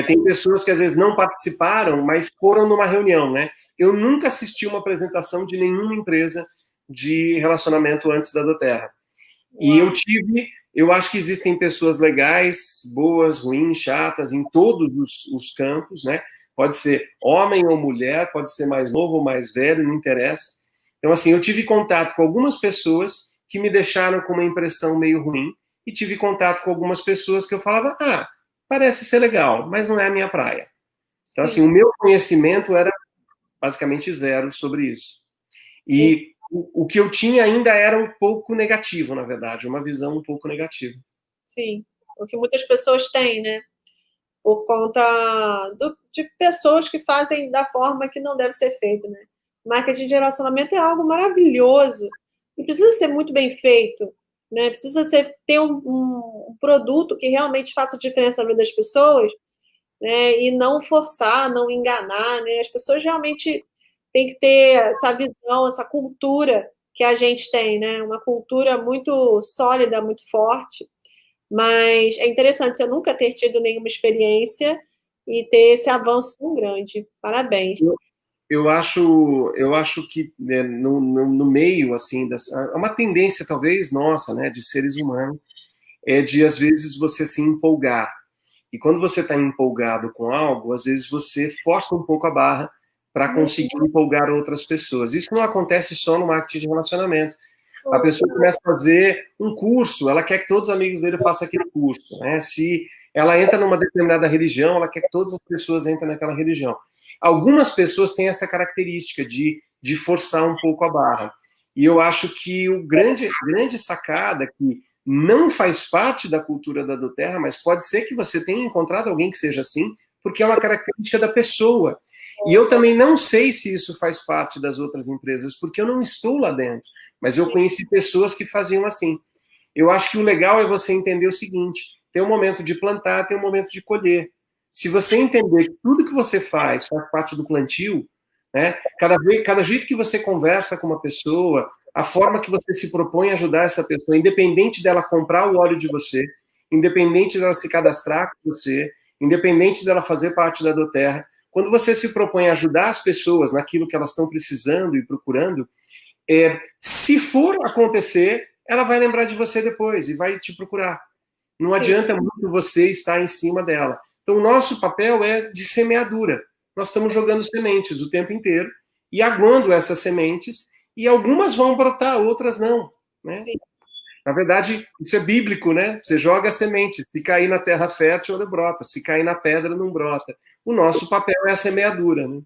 Tem pessoas que às vezes não participaram, mas foram numa reunião, né? Eu nunca assisti uma apresentação de nenhuma empresa de relacionamento antes da doTERRA. E eu acho que existem pessoas legais, boas, ruins, chatas, em todos os campos, né? Pode ser homem ou mulher, pode ser mais novo ou mais velho, não interessa. Então, assim, eu tive contato com algumas pessoas que me deixaram com uma impressão meio ruim e tive contato com algumas pessoas que eu falava, parece ser legal, mas não é a minha praia. Então, assim, o meu conhecimento era basicamente zero sobre isso. E o que eu tinha ainda era um pouco negativo, na verdade, uma visão um pouco negativa.
Sim, o que muitas pessoas têm, né? Por conta de pessoas que fazem da forma que não deve ser feito, né? Marketing de relacionamento é algo maravilhoso e precisa ser muito bem feito, né? Precisa ter um produto que realmente faça diferença na vida das pessoas, né? E não forçar, não enganar, né? As pessoas realmente têm que ter essa visão, essa cultura que a gente tem, né? Uma cultura muito sólida, muito forte. Mas é interessante eu nunca ter tido nenhuma experiência e ter esse avanço tão grande. Parabéns.
Eu acho que né, no meio, assim, é uma tendência, talvez, nossa, né, de seres humanos, de, às vezes, você se empolgar. E quando você está empolgado com algo, às vezes você força um pouco a barra para conseguir empolgar outras pessoas. Isso não acontece só no marketing de relacionamento. A pessoa começa a fazer um curso, ela quer que todos os amigos dele façam aquele curso. Né? Se ela entra numa determinada religião, ela quer que todas as pessoas entrem naquela religião. Algumas pessoas têm essa característica de forçar um pouco a barra. E eu acho que a grande sacada que não faz parte da cultura da doTERRA, mas pode ser que você tenha encontrado alguém que seja assim, porque é uma característica da pessoa. E eu também não sei se isso faz parte das outras empresas, porque eu não estou lá dentro. Mas eu conheci pessoas que faziam assim. Eu acho que o legal é você entender o seguinte: tem um momento de plantar, tem um momento de colher. Se você entender que tudo que você faz parte do plantio, né? Cada jeito que você conversa com uma pessoa, a forma que você se propõe a ajudar essa pessoa, independente dela comprar o óleo de você, independente dela se cadastrar com você, independente dela fazer parte da doTERRA, quando você se propõe a ajudar as pessoas naquilo que elas estão precisando e procurando, se for acontecer, ela vai lembrar de você depois e vai te procurar. Não
Sim.
adianta muito você estar em cima dela. Então, o nosso papel é de semeadura. Nós estamos jogando sementes o tempo inteiro e aguando essas sementes, e algumas vão brotar, outras não, né?
Sim.
Na verdade, isso é bíblico, né? Você joga a semente, se cair na terra fértil, ela brota, se cair na pedra, não brota. O nosso papel é a semeadura, né?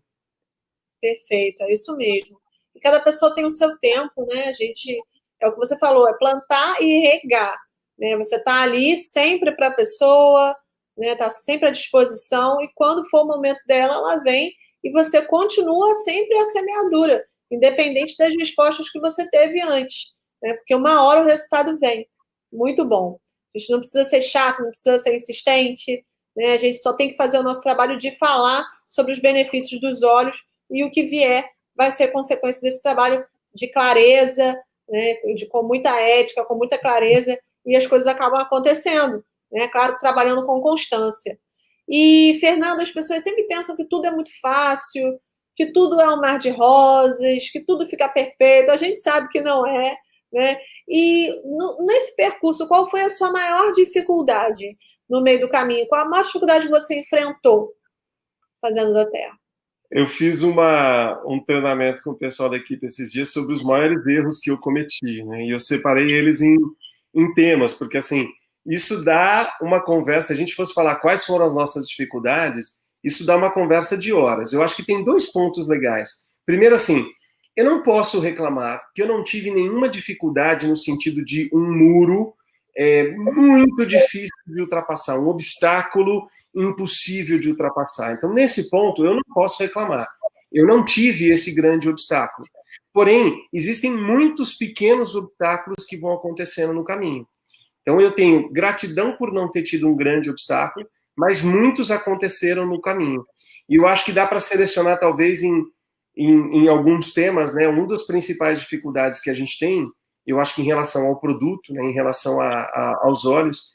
Perfeito, é isso mesmo. E cada pessoa tem o seu tempo, né? A gente, é o que você falou, é plantar e regar, né? Você está ali sempre para a pessoa, né? Tá sempre à disposição, e quando for o momento dela, ela vem e você continua sempre a semeadura, independente das respostas que você teve antes, né? Porque uma hora o resultado vem. Muito bom. A gente não precisa ser chato, não precisa ser insistente, né? A gente só tem que fazer o nosso trabalho de falar sobre os benefícios dos óleos, e o que vier vai ser consequência desse trabalho de clareza, né, com muita ética, com muita clareza, e as coisas acabam acontecendo, né? Claro, trabalhando com constância. E, Fernando, as pessoas sempre pensam que tudo é muito fácil, que tudo é um mar de rosas, que tudo fica perfeito. A gente sabe que não é, né? E nesse percurso, qual foi a sua maior dificuldade no meio do caminho? Qual a maior dificuldade que você enfrentou fazendo doTERRA?
Eu fiz um treinamento com o pessoal da equipe esses dias sobre os maiores erros que eu cometi, né? E eu separei eles em temas, porque, assim, isso dá uma conversa. Se a gente fosse falar quais foram as nossas dificuldades, isso dá uma conversa de horas. Eu acho que tem 2 pontos legais. Primeiro, assim, eu não posso reclamar que eu não tive nenhuma dificuldade no sentido de um muro muito difícil de ultrapassar, um obstáculo impossível de ultrapassar. Então, nesse ponto, eu não posso reclamar. Eu não tive esse grande obstáculo. Porém, existem muitos pequenos obstáculos que vão acontecendo no caminho. Então, eu tenho gratidão por não ter tido um grande obstáculo, mas muitos aconteceram no caminho. E eu acho que dá para selecionar, talvez, em alguns temas, né? Uma das principais dificuldades que a gente tem, eu acho que em relação ao produto, né, em relação aos óleos,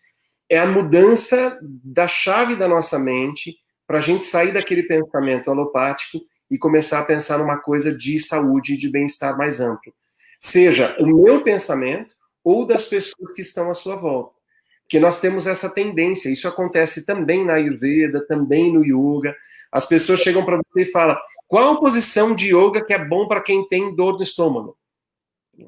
é a mudança da chave da nossa mente para a gente sair daquele pensamento alopático e começar a pensar numa coisa de saúde e de bem-estar mais amplo. Seja o meu pensamento ou das pessoas que estão à sua volta. Porque nós temos essa tendência, isso acontece também na Ayurveda, também no Yoga. As pessoas chegam para você e falam, qual posição de yoga que é bom para quem tem dor no estômago?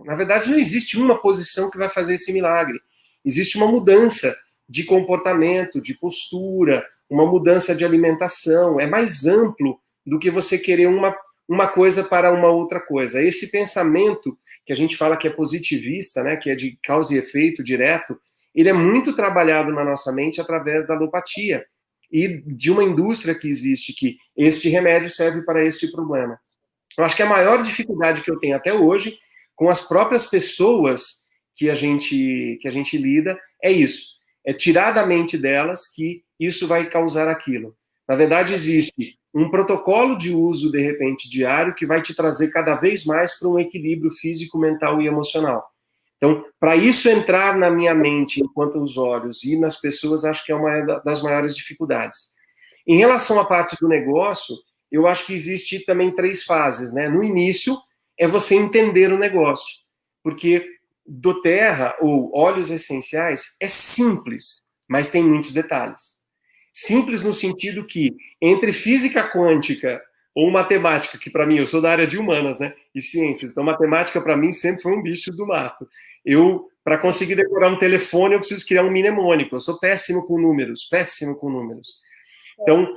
Na verdade, não existe uma posição que vai fazer esse milagre. Existe uma mudança de comportamento, de postura, uma mudança de alimentação. É mais amplo do que você querer uma coisa para uma outra coisa. Esse pensamento que a gente fala que é positivista, né, que é de causa e efeito direto, ele é muito trabalhado na nossa mente através da alopatia e de uma indústria que existe, que este remédio serve para este problema. Eu acho que a maior dificuldade que eu tenho até hoje com as próprias pessoas que a gente lida, é isso. É tirar da mente delas que isso vai causar aquilo. Na verdade, existe um protocolo de uso, de repente, diário, que vai te trazer cada vez mais para um equilíbrio físico, mental e emocional. Então, para isso entrar na minha mente, enquanto os olhos e nas pessoas, acho que é uma das maiores dificuldades. Em relação à parte do negócio, eu acho que existe também 3 fases, né? No início, é você entender o negócio. Porque doTERRA, ou óleos essenciais, é simples, mas tem muitos detalhes. Simples no sentido que, entre física quântica ou matemática, que para mim, eu sou da área de humanas, né, e ciências, então matemática para mim sempre foi um bicho do mato. Para conseguir decorar um telefone, eu preciso criar um mnemônico. Eu sou péssimo com números, péssimo com números. Então,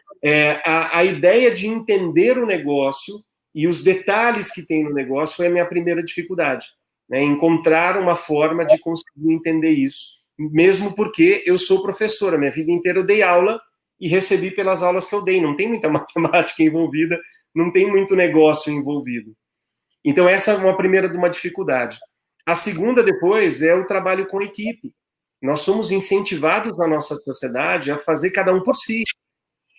a ideia de entender o negócio e os detalhes que tem no negócio foi a minha primeira dificuldade, né? Encontrar uma forma de conseguir entender isso, mesmo porque eu sou professora, minha vida inteira eu dei aula e recebi pelas aulas que eu dei, não tem muita matemática envolvida, não tem muito negócio envolvido. Então essa é uma primeira de uma dificuldade. A segunda depois é o trabalho com equipe. Nós somos incentivados na nossa sociedade a fazer cada um por si.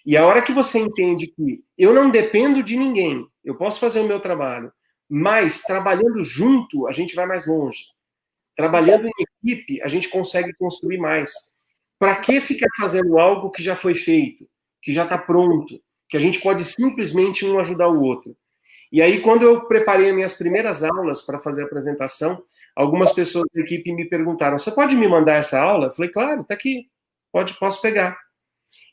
E a hora que você entende que eu não dependo de ninguém, eu posso fazer o meu trabalho, mas trabalhando junto, a gente vai mais longe. Trabalhando em equipe, a gente consegue construir mais. Para que ficar fazendo algo que já foi feito, que já está pronto, que a gente pode simplesmente um ajudar o outro? E aí, quando eu preparei as minhas primeiras aulas para fazer a apresentação, algumas pessoas da equipe me perguntaram: você pode me mandar essa aula? Eu falei: claro, está aqui, posso pegar.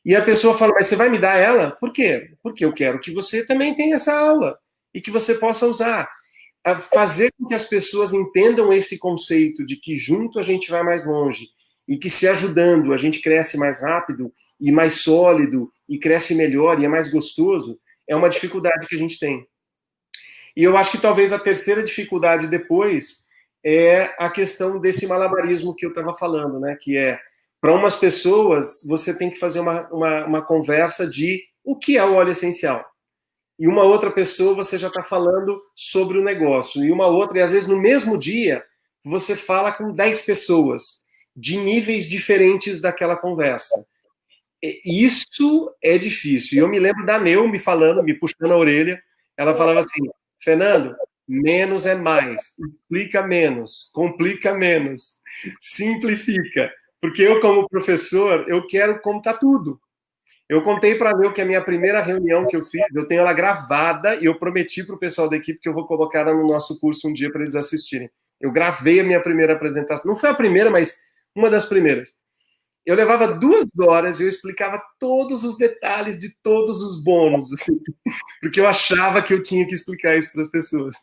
E a pessoa fala: mas você vai me dar ela? Por quê? Porque eu quero que você também tenha essa aula e que você possa usar. A fazer com que as pessoas entendam esse conceito de que junto a gente vai mais longe e que se ajudando a gente cresce mais rápido e mais sólido e cresce melhor e é mais gostoso, é uma dificuldade que a gente tem. E eu acho que talvez a terceira dificuldade depois é a questão desse malabarismo que eu estava falando, né? Que é, para umas pessoas, você tem que fazer uma conversa de o que é o óleo essencial. E uma outra pessoa você já está falando sobre o negócio. E uma outra, e às vezes no mesmo dia, você fala com 10 pessoas, de níveis diferentes daquela conversa. Isso é difícil. E eu me lembro da Neu me falando, me puxando a orelha, ela falava assim: Fernando, menos é mais, explica menos, complica menos, simplifica. Porque eu, como professor, eu quero contar tudo. Eu contei para Neu que a minha primeira reunião que eu fiz, eu tenho ela gravada e eu prometi para o pessoal da equipe que eu vou colocar ela no nosso curso um dia para eles assistirem. Eu gravei a minha primeira apresentação. Não foi a primeira, mas uma das primeiras. Eu levava 2 horas e eu explicava todos os detalhes de todos os bônus, assim, porque eu achava que eu tinha que explicar isso para as pessoas.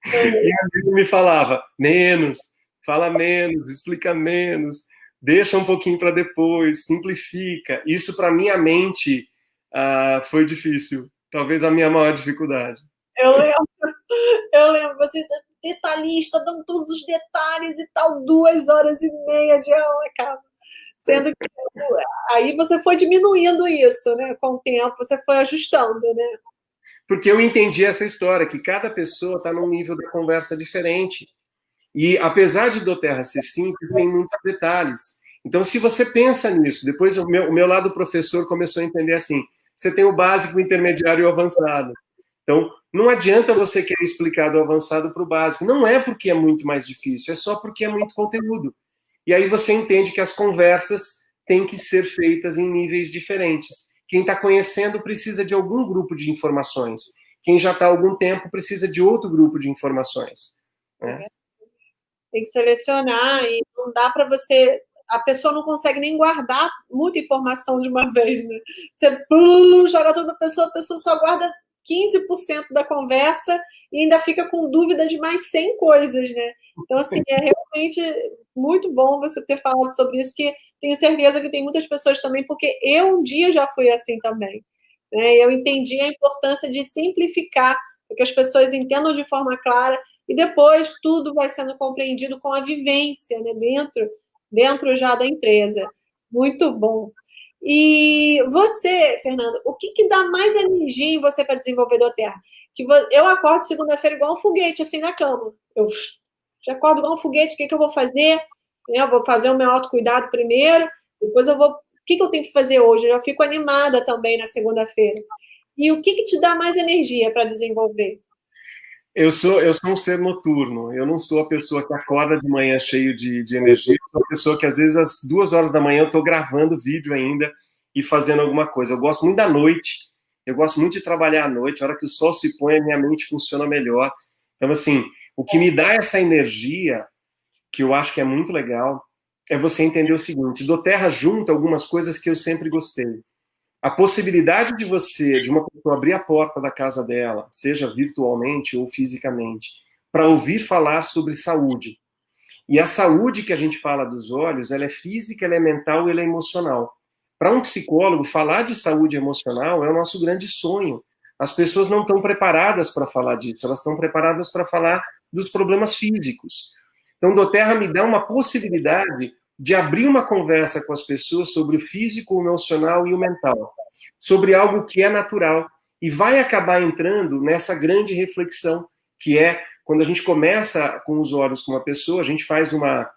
E a Neu me falava: menos, fala menos, explica menos, deixa um pouquinho para depois, simplifica. Isso, para minha mente, foi difícil. Talvez a minha maior dificuldade.
Eu lembro, você detalhista, dando todos os detalhes e tal, 2 horas e meia de aula, cara. Sendo que aí você foi diminuindo isso, né? Com o tempo, você foi ajustando, né?
Porque eu entendi essa história, que cada pessoa está num nível da conversa diferente. E apesar de doTERRA ser simples, tem muitos detalhes. Então, se você pensa nisso, depois o meu lado professor começou a entender assim: você tem o básico, o intermediário e o avançado. Então, não adianta você querer explicar do avançado para o básico. Não é porque é muito mais difícil, é só porque é muito conteúdo. E aí você entende que as conversas têm que ser feitas em níveis diferentes. Quem está conhecendo precisa de algum grupo de informações. Quem já está há algum tempo precisa de outro grupo de informações. Né?
Tem que selecionar e não dá para você... A pessoa não consegue nem guardar muita informação de uma vez, né? Você joga toda a pessoa só guarda 15% da conversa e ainda fica com dúvida de mais 100 coisas, né? Então, assim, é realmente muito bom você ter falado sobre isso, que tenho certeza que tem muitas pessoas também, porque eu um dia já fui assim também. Né? Eu entendi a importância de simplificar, para que as pessoas entendam de forma clara, e depois tudo vai sendo compreendido com a vivência, né? Dentro já da empresa. Muito bom. E você, Fernando, o que dá mais energia em você para desenvolver doTERRA? Eu acordo segunda-feira igual um foguete, assim, na cama. Eu já acordo igual um foguete, o que eu vou fazer? Eu vou fazer o meu autocuidado primeiro, depois eu vou... O que eu tenho que fazer hoje? Eu já fico animada também na segunda-feira. E o que te dá mais energia para desenvolver?
Eu sou um ser noturno. Eu não sou a pessoa que acorda de manhã cheio de energia. Eu sou a pessoa que, às vezes, às 2 horas da manhã, eu estou gravando vídeo ainda e fazendo alguma coisa. Eu gosto muito da noite. Eu gosto muito de trabalhar à noite. A hora que o sol se põe, a minha mente funciona melhor. Então, assim, o que me dá essa energia, que eu acho que é muito legal, é você entender o seguinte: doTERRA junta algumas coisas que eu sempre gostei. A possibilidade de uma pessoa abrir a porta da casa dela, seja virtualmente ou fisicamente, para ouvir falar sobre saúde. E a saúde que a gente fala dos olhos, ela é física, ela é mental, ela é emocional. Para um psicólogo, falar de saúde emocional é o nosso grande sonho. As pessoas não estão preparadas para falar disso, elas estão preparadas para falar dos problemas físicos. Então, doTERRA me dá uma possibilidade de abrir uma conversa com as pessoas sobre o físico, o emocional e o mental, sobre algo que é natural, e vai acabar entrando nessa grande reflexão, que é quando a gente começa com os olhos com uma pessoa, a gente faz uma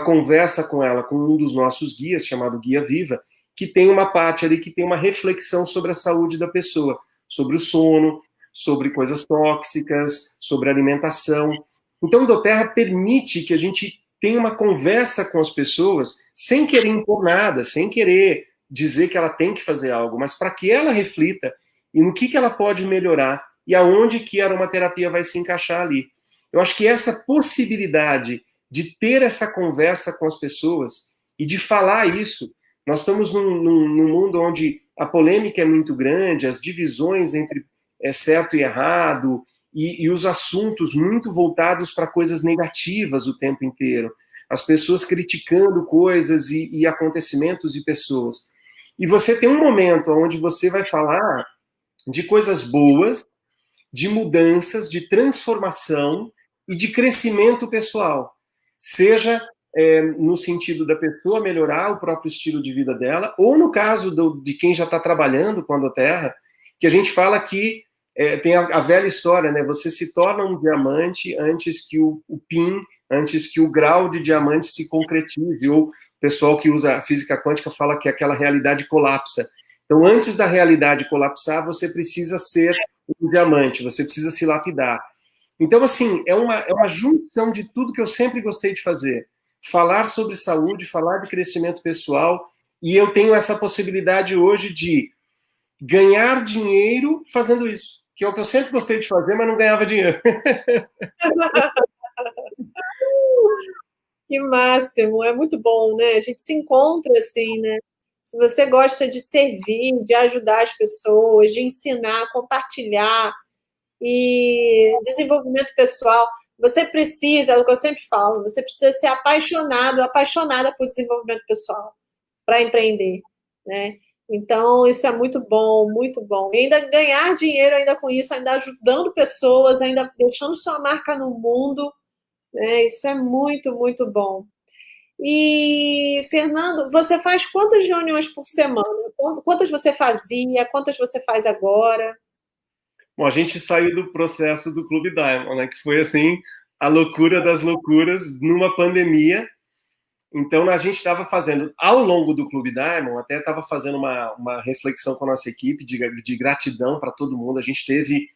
conversa com ela, com um dos nossos guias, chamado Guia Viva, que tem uma parte ali que tem uma reflexão sobre a saúde da pessoa, sobre o sono, sobre coisas tóxicas, sobre alimentação. Então, o doTERRA permite que a gente tenha uma conversa com as pessoas sem querer impor nada, sem querer dizer que ela tem que fazer algo, mas para que ela reflita e no que ela pode melhorar e aonde que a aromaterapia vai se encaixar ali. Eu acho que essa possibilidade de ter essa conversa com as pessoas e de falar isso, nós estamos num mundo onde a polêmica é muito grande, as divisões entre certo e errado, e os assuntos muito voltados para coisas negativas o tempo inteiro. As pessoas criticando coisas e acontecimentos e pessoas. E você tem um momento onde você vai falar de coisas boas, de mudanças, de transformação e de crescimento pessoal. Seja no sentido da pessoa melhorar o próprio estilo de vida dela, ou no caso de quem já está trabalhando com a doTERRA, que a gente fala que tem a velha história, né? Você se torna um diamante antes que o PIN, antes que o grau de diamante se concretize, ou o pessoal que usa a física quântica fala que aquela realidade colapsa. Então, antes da realidade colapsar, você precisa ser um diamante, você precisa se lapidar. Então, assim, é uma junção de tudo que eu sempre gostei de fazer. Falar sobre saúde, falar de crescimento pessoal, e eu tenho essa possibilidade hoje de ganhar dinheiro fazendo isso, que é o que eu sempre gostei de fazer, mas não ganhava dinheiro.
Que máximo, é muito bom, né? A gente se encontra assim, né? Se você gosta de servir, de ajudar as pessoas, de ensinar, compartilhar e desenvolvimento pessoal, você precisa, é o que eu sempre falo, você precisa ser apaixonado, apaixonada por desenvolvimento pessoal para empreender, né? Então, isso é muito bom, muito bom. E ainda ganhar dinheiro ainda com isso, ainda ajudando pessoas, ainda deixando sua marca no mundo, né? Isso é muito, muito bom. E, Fernando, você faz quantas reuniões por semana? Quantas você fazia? Quantas você faz agora?
Bom, a gente saiu do processo do Clube Diamond, né? Que foi, assim, a loucura das loucuras numa pandemia. Então, a gente estava fazendo, ao longo do Clube Diamond, até estava fazendo uma reflexão com a nossa equipe de gratidão para todo mundo. A gente teve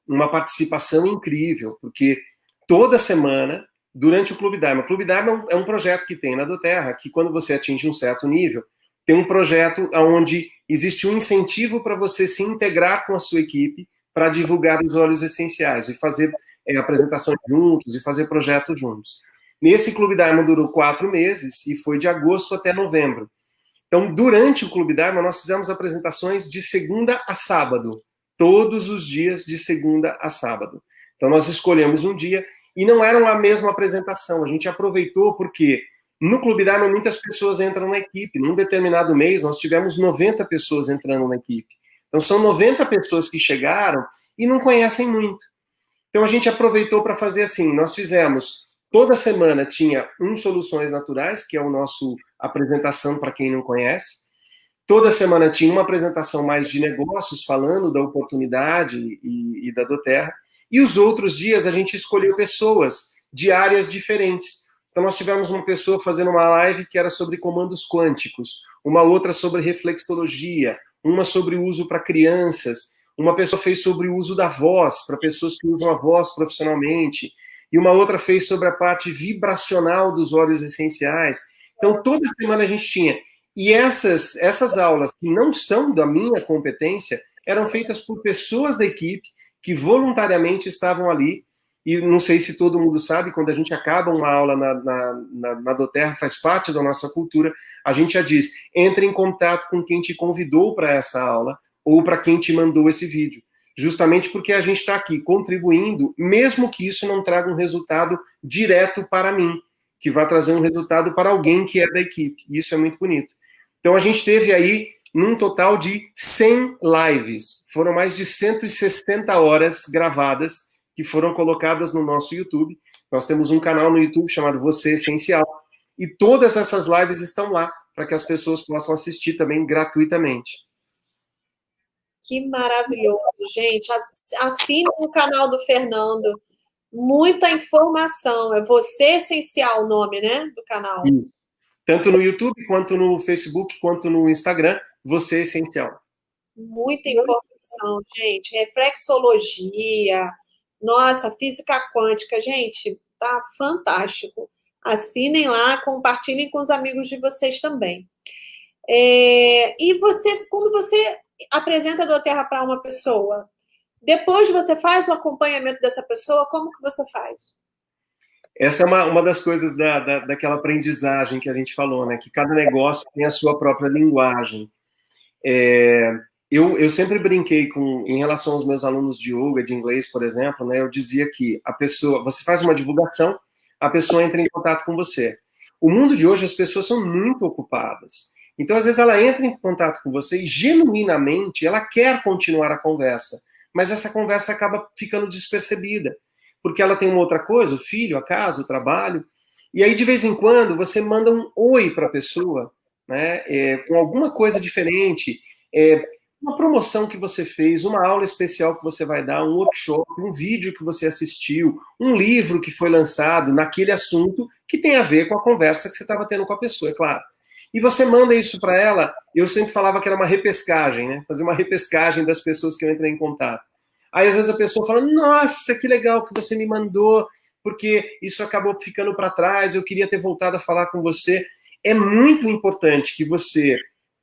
uma participação incrível, porque toda semana, durante o Clube Diamond é um projeto que tem na doTERRA, que quando você atinge um certo nível, tem um projeto onde existe um incentivo para você se integrar com a sua equipe para divulgar os óleos essenciais e fazer apresentações juntos e fazer projetos juntos. Nesse Clube Diamond durou 4 meses e foi de agosto até novembro. Então, durante o Clube Diamond, nós fizemos apresentações de segunda a sábado, todos os dias de segunda a sábado. Então, nós escolhemos um dia e não era a mesma apresentação. A gente aproveitou porque no Clube Diamond muitas pessoas entram na equipe. Num determinado mês, nós tivemos 90 pessoas entrando na equipe. Então, são 90 pessoas que chegaram e não conhecem muito. Então, a gente aproveitou para fazer assim. Nós fizemos, toda semana tinha Soluções Naturais, que é o nosso apresentação para quem não conhece. Toda semana tinha uma apresentação mais de negócios, falando da oportunidade e da doTERRA. E os outros dias a gente escolheu pessoas de áreas diferentes. Então nós tivemos uma pessoa fazendo uma live que era sobre comandos quânticos, uma outra sobre reflexologia, uma sobre o uso para crianças, uma pessoa fez sobre o uso da voz, para pessoas que usam a voz profissionalmente, e uma outra fez sobre a parte vibracional dos óleos essenciais. Então toda semana a gente tinha. E essas aulas, que não são da minha competência, eram feitas por pessoas da equipe que voluntariamente estavam ali. E não sei se todo mundo sabe, quando a gente acaba uma aula na doTERRA, faz parte da nossa cultura, a gente já diz, entre em contato com quem te convidou para essa aula ou para quem te mandou esse vídeo. Justamente porque a gente está aqui contribuindo, mesmo que isso não traga um resultado direto para mim, que vai trazer um resultado para alguém que é da equipe. E isso é muito bonito. Então, a gente teve aí, num total de 100 lives. Foram mais de 160 horas gravadas que foram colocadas no nosso YouTube. Nós temos um canal no YouTube chamado Você Essencial. E todas essas lives estão lá para que as pessoas possam assistir também gratuitamente.
Que maravilhoso, gente. Assine o canal do Fernando. Muita informação. É Você Essencial o nome, né? Do canal.
Isso. Tanto no YouTube, quanto no Facebook, quanto no Instagram, Você Essencial.
Muita informação. atenção, gente. Reflexologia, nossa, física quântica, gente, tá fantástico. Assinem lá, compartilhem com os amigos de vocês também. E você, quando você apresenta a doTERRA para uma pessoa, depois você faz o acompanhamento dessa pessoa, como que você faz?
Essa é uma das coisas daquela aprendizagem que a gente falou, né? Que cada negócio tem a sua própria linguagem. Eu sempre brinquei em relação aos meus alunos de yoga, de inglês, por exemplo, né? Eu dizia que a pessoa, você faz uma divulgação, a pessoa entra em contato com você. O mundo de hoje, as pessoas são muito ocupadas. Então, às vezes, ela entra em contato com você e, genuinamente, ela quer continuar a conversa. Mas essa conversa acaba ficando despercebida. Porque ela tem uma outra coisa, o filho, a casa, o trabalho. E aí, de vez em quando, você manda um oi para a pessoa, né? Com alguma coisa diferente. Uma promoção que você fez, uma aula especial que você vai dar, um workshop, um vídeo que você assistiu, um livro que foi lançado naquele assunto que tem a ver com a conversa que você estava tendo com a pessoa, é claro. E você manda isso para ela, eu sempre falava que era uma repescagem, né? Fazer uma repescagem das pessoas que eu entrei em contato. Aí, às vezes, a pessoa fala, nossa, que legal que você me mandou, porque isso acabou ficando para trás, eu queria ter voltado a falar com você. É muito importante que você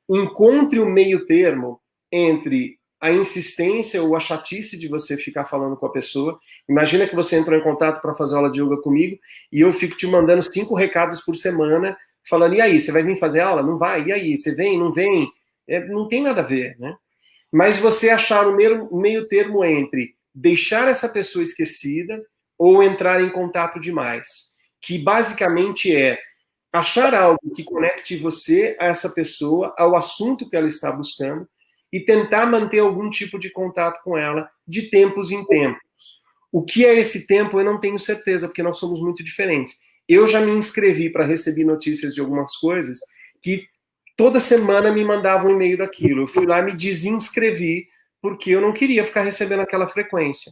encontre o meio termo entre a insistência ou a chatice de você ficar falando com a pessoa. Imagina que você entrou em contato para fazer aula de yoga comigo e eu fico te mandando 5 recados por semana, falando, e aí, você vai vir fazer aula? Não vai? E aí, você vem? Não vem? Não tem nada a ver, né? Mas você achar o meio termo entre deixar essa pessoa esquecida ou entrar em contato demais, que basicamente é achar algo que conecte você a essa pessoa, ao assunto que ela está buscando, e tentar manter algum tipo de contato com ela de tempos em tempos. O que é esse tempo eu não tenho certeza, porque nós somos muito diferentes. Eu já me inscrevi para receber notícias de algumas coisas que toda semana me mandavam um e-mail daquilo. Eu fui lá e me desinscrevi, porque eu não queria ficar recebendo aquela frequência.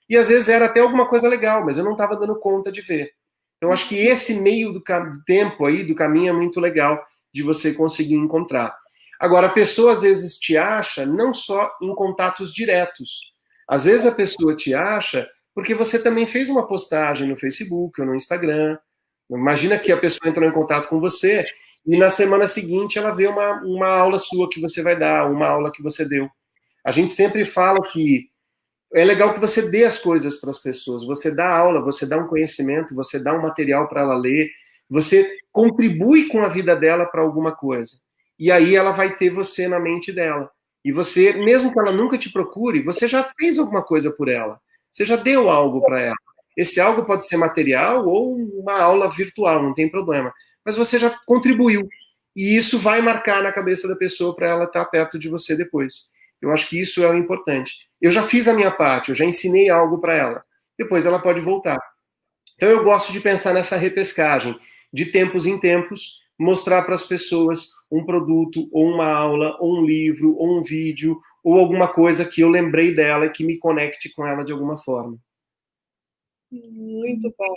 E às vezes era até alguma coisa legal, mas eu não estava dando conta de ver. Então acho que esse meio do tempo aí, do caminho, é muito legal de você conseguir encontrar. Agora, a pessoa às vezes te acha não só em contatos diretos. Às vezes a pessoa te acha porque você também fez uma postagem no Facebook ou no Instagram. Imagina que a pessoa entrou em contato com você e na semana seguinte ela vê uma aula sua que você vai dar, uma aula que você deu. A gente sempre fala que é legal que você dê as coisas para as pessoas, você dá aula, você dá um conhecimento, você dá um material para ela ler, você contribui com a vida dela para alguma coisa. E aí ela vai ter você na mente dela. E você, mesmo que ela nunca te procure, você já fez alguma coisa por ela. Você já deu algo para ela. Esse algo pode ser material ou uma aula virtual, não tem problema. Mas você já contribuiu. E isso vai marcar na cabeça da pessoa para ela estar perto de você depois. Eu acho que isso é o importante. Eu já fiz a minha parte, eu já ensinei algo para ela. Depois ela pode voltar. Então eu gosto de pensar nessa repescagem, de tempos em tempos, mostrar para as pessoas um produto, ou uma aula, ou um livro, ou um vídeo, ou alguma coisa que eu lembrei dela e que me conecte com ela de alguma forma.
Muito bom.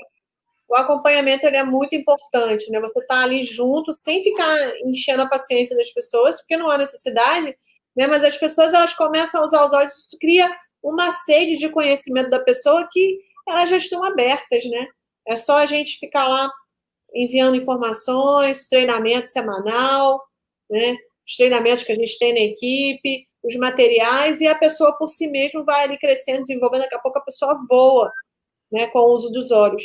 O acompanhamento ele é muito importante, né? Você tá ali junto, sem ficar enchendo a paciência das pessoas, porque não há necessidade, né? Mas as pessoas elas começam a usar os olhos, isso cria uma sede de conhecimento da pessoa que elas já estão abertas, né? É só a gente ficar lá enviando informações, treinamento semanal, né? Os treinamentos que a gente tem na equipe, os materiais, e a pessoa por si mesma vai ali crescendo, desenvolvendo, daqui a pouco a pessoa voa, né, com o uso dos olhos.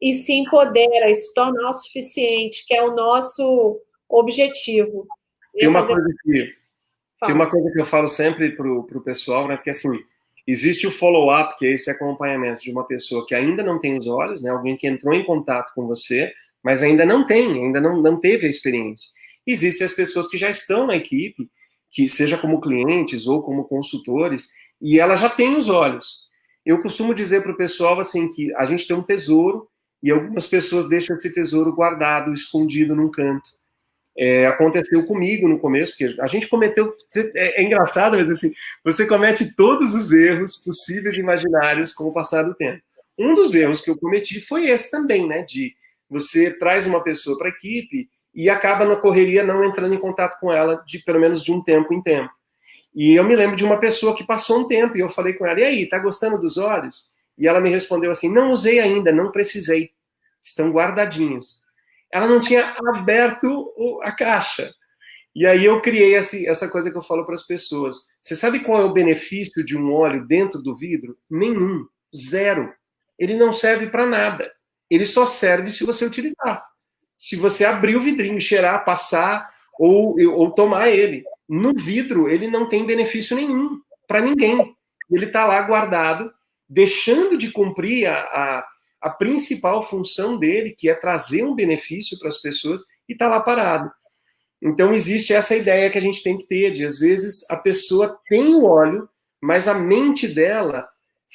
E se empodera, e se torna autossuficiente, que é o nosso objetivo.
Tem uma coisa que eu falo sempre para o pessoal, né? Porque assim, existe o follow-up, que é esse acompanhamento de uma pessoa que ainda não tem os olhos, né? Alguém que entrou em contato com você, mas ainda não teve a experiência. Existem as pessoas que já estão na equipe, que seja como clientes ou como consultores, e ela já tem os olhos. Eu costumo dizer para o pessoal assim que a gente tem um tesouro e algumas pessoas deixam esse tesouro guardado, escondido num canto. Aconteceu comigo no começo, porque a gente cometeu... É engraçado, mas assim, você comete todos os erros possíveis e imaginários com o passar do tempo. Um dos erros que eu cometi foi esse também, né? De você traz uma pessoa para a equipe e acaba na correria não entrando em contato com ela, pelo menos de um tempo em tempo. E eu me lembro de uma pessoa que passou um tempo e eu falei com ela, e aí, tá gostando dos óleos? E ela me respondeu assim, não usei ainda, não precisei, estão guardadinhos. Ela não tinha aberto a caixa. E aí eu criei essa coisa que eu falo para as pessoas. Você sabe qual é o benefício de um óleo dentro do vidro? Nenhum, zero. Ele não serve para nada. Ele só serve se você utilizar. Se você abrir o vidrinho, cheirar, passar ou tomar ele. No vidro, ele não tem benefício nenhum para ninguém. Ele está lá guardado, deixando de cumprir a principal função dele, que é trazer um benefício para as pessoas, e está lá parado. Então, existe essa ideia que a gente tem que ter, de às vezes a pessoa tem o óleo, mas a mente dela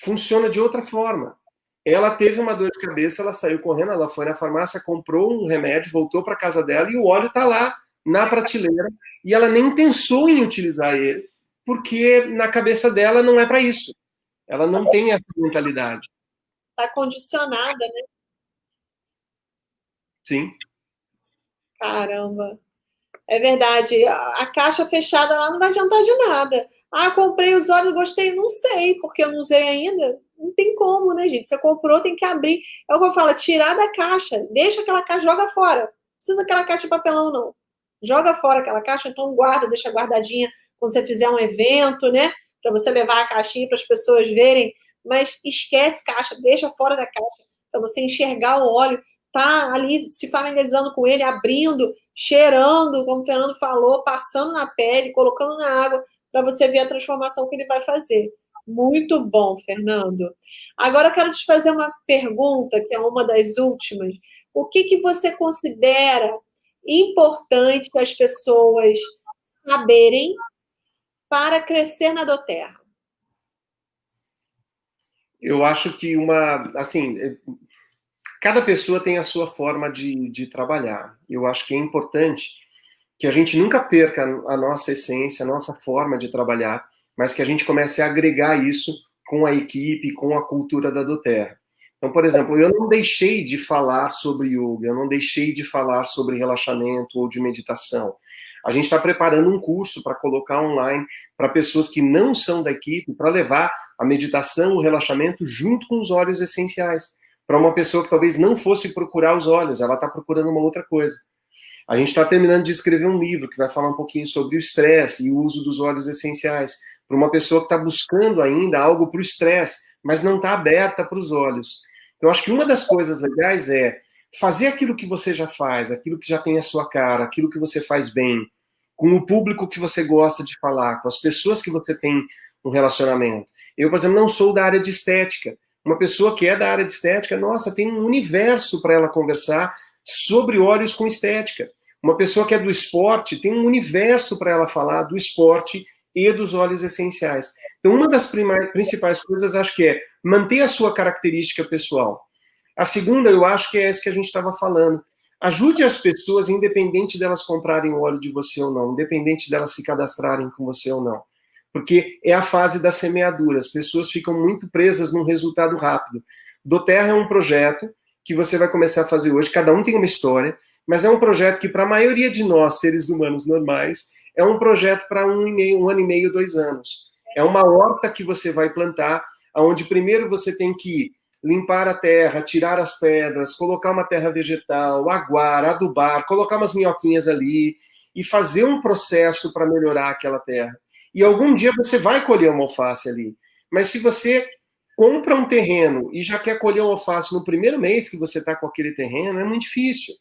funciona de outra forma. Ela teve uma dor de cabeça, ela saiu correndo, ela foi na farmácia, comprou um remédio, voltou para casa dela e o óleo está lá na prateleira e ela nem pensou em utilizar ele, porque na cabeça dela não é para isso. Ela não tem essa mentalidade.
Está condicionada, né?
Sim.
Caramba. É verdade. A caixa fechada lá não vai adiantar de nada. Ah, comprei os óleos, gostei. Não sei, porque eu não usei ainda. Não tem como, né, gente? Você comprou, tem que abrir. É o que eu falo, tirar da caixa. Deixa aquela caixa, joga fora. Não precisa daquela caixa de papelão, não. Joga fora aquela caixa, então guarda, deixa guardadinha quando você fizer um evento, né? Para você levar a caixinha para as pessoas verem. Mas esquece caixa, deixa fora da caixa, para você enxergar o óleo. Tá ali se familiarizando com ele, abrindo, cheirando, como o Fernando falou, passando na pele, colocando na água, para você ver a transformação que ele vai fazer. Muito bom, Fernando. Agora eu quero te fazer uma pergunta, que é uma das últimas. O que você considera importante as pessoas saberem para crescer na doTERRA?
Eu acho que cada pessoa tem a sua forma de trabalhar. Eu acho que é importante que a gente nunca perca a nossa essência, a nossa forma de trabalhar, mas que a gente comece a agregar isso com a equipe, com a cultura da doTERRA. Então, por exemplo, eu não deixei de falar sobre yoga, eu não deixei de falar sobre relaxamento ou de meditação. A gente está preparando um curso para colocar online para pessoas que não são da equipe, para levar a meditação, o relaxamento junto com os óleos essenciais. Para uma pessoa que talvez não fosse procurar os óleos, ela está procurando uma outra coisa. A gente está terminando de escrever um livro que vai falar um pouquinho sobre o estresse e o uso dos óleos essenciais. Para uma pessoa que está buscando ainda algo para o estresse, mas não está aberta para os óleos. Eu acho que uma das coisas legais é fazer aquilo que você já faz, aquilo que já tem a sua cara, aquilo que você faz bem, com o público que você gosta de falar, com as pessoas que você tem um relacionamento. Eu, por exemplo, não sou da área de estética. Uma pessoa que é da área de estética, nossa, tem um universo para ela conversar sobre óleos com estética. Uma pessoa que é do esporte tem um universo para ela falar do esporte e dos óleos essenciais. Então, uma das principais coisas, acho que é manter a sua característica pessoal. A segunda, eu acho que é essa que a gente estava falando. Ajude as pessoas, independente delas comprarem o óleo de você ou não, independente delas se cadastrarem com você ou não. Porque é a fase da semeadura. As pessoas ficam muito presas num resultado rápido. doTERRA é um projeto que você vai começar a fazer hoje. Cada um tem uma história, mas é um projeto que, para a maioria de nós, seres humanos normais, é um projeto para 1 ano e meio, 2 anos. É uma horta que você vai plantar, onde primeiro você tem que limpar a terra, tirar as pedras, colocar uma terra vegetal, aguar, adubar, colocar umas minhoquinhas ali e fazer um processo para melhorar aquela terra. E algum dia você vai colher uma alface ali. Mas se você compra um terreno e já quer colher uma alface no primeiro mês que você está com aquele terreno, é muito difícil.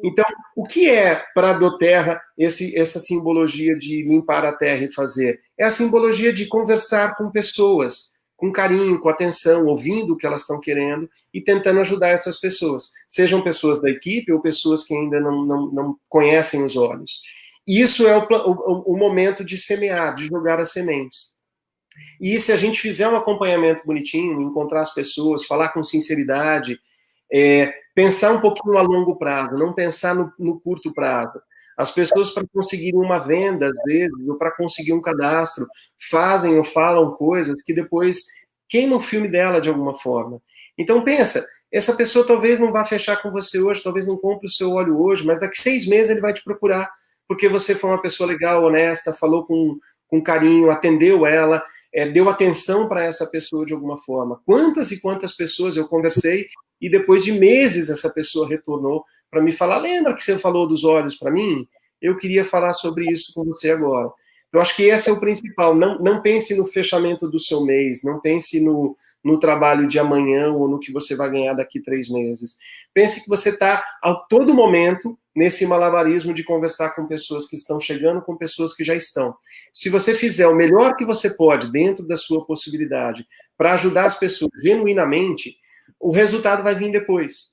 Então, o que é para a doTERRA essa simbologia de limpar a terra e fazer? É a simbologia de conversar com pessoas, com carinho, com atenção, ouvindo o que elas estão querendo e tentando ajudar essas pessoas. Sejam pessoas da equipe ou pessoas que ainda não conhecem os óleos. Isso é o momento de semear, de jogar as sementes. E se a gente fizer um acompanhamento bonitinho, encontrar as pessoas, falar com sinceridade, pensar um pouquinho a longo prazo, não pensar no curto prazo. As pessoas, para conseguirem uma venda, às vezes, ou para conseguir um cadastro, fazem ou falam coisas que depois queimam o filme dela de alguma forma. Então, pensa, essa pessoa talvez não vá fechar com você hoje, talvez não compre o seu óleo hoje, mas daqui 6 meses ele vai te procurar, porque você foi uma pessoa legal, honesta, falou com com carinho, atendeu ela, deu atenção para essa pessoa de alguma forma. Quantas e quantas pessoas eu conversei e depois de meses essa pessoa retornou para me falar, lembra que você falou dos olhos para mim? Eu queria falar sobre isso com você agora. Eu acho que esse é o principal. Não pense no fechamento do seu mês, não pense no trabalho de amanhã ou no que você vai ganhar daqui 3 meses. Pense que você está a todo momento nesse malabarismo de conversar com pessoas que estão chegando, com pessoas que já estão. Se você fizer o melhor que você pode dentro da sua possibilidade para ajudar as pessoas genuinamente, o resultado vai vir depois.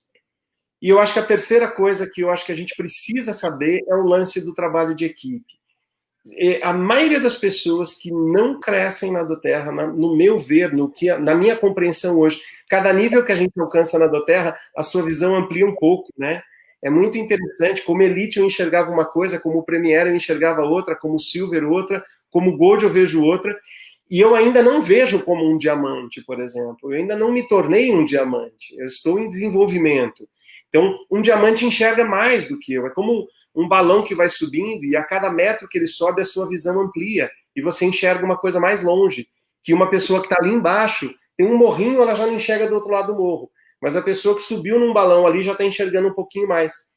E eu acho que a terceira coisa que eu acho que a gente precisa saber é o lance do trabalho de equipe. A maioria das pessoas que não crescem na doTERRA, no meu ver, na minha compreensão hoje, cada nível que a gente alcança na doTERRA, a sua visão amplia um pouco, né? É muito interessante, como Elite eu enxergava uma coisa, como Premiere eu enxergava outra, como Silver outra, como Gold eu vejo outra, e eu ainda não vejo como um diamante, por exemplo. Eu ainda não me tornei um diamante, eu estou em desenvolvimento. Então, um diamante enxerga mais do que eu, é como um balão que vai subindo e a cada metro que ele sobe, a sua visão amplia e você enxerga uma coisa mais longe, que uma pessoa que está ali embaixo, tem um morrinho, ela já não enxerga do outro lado do morro, mas a pessoa que subiu num balão ali já está enxergando um pouquinho mais.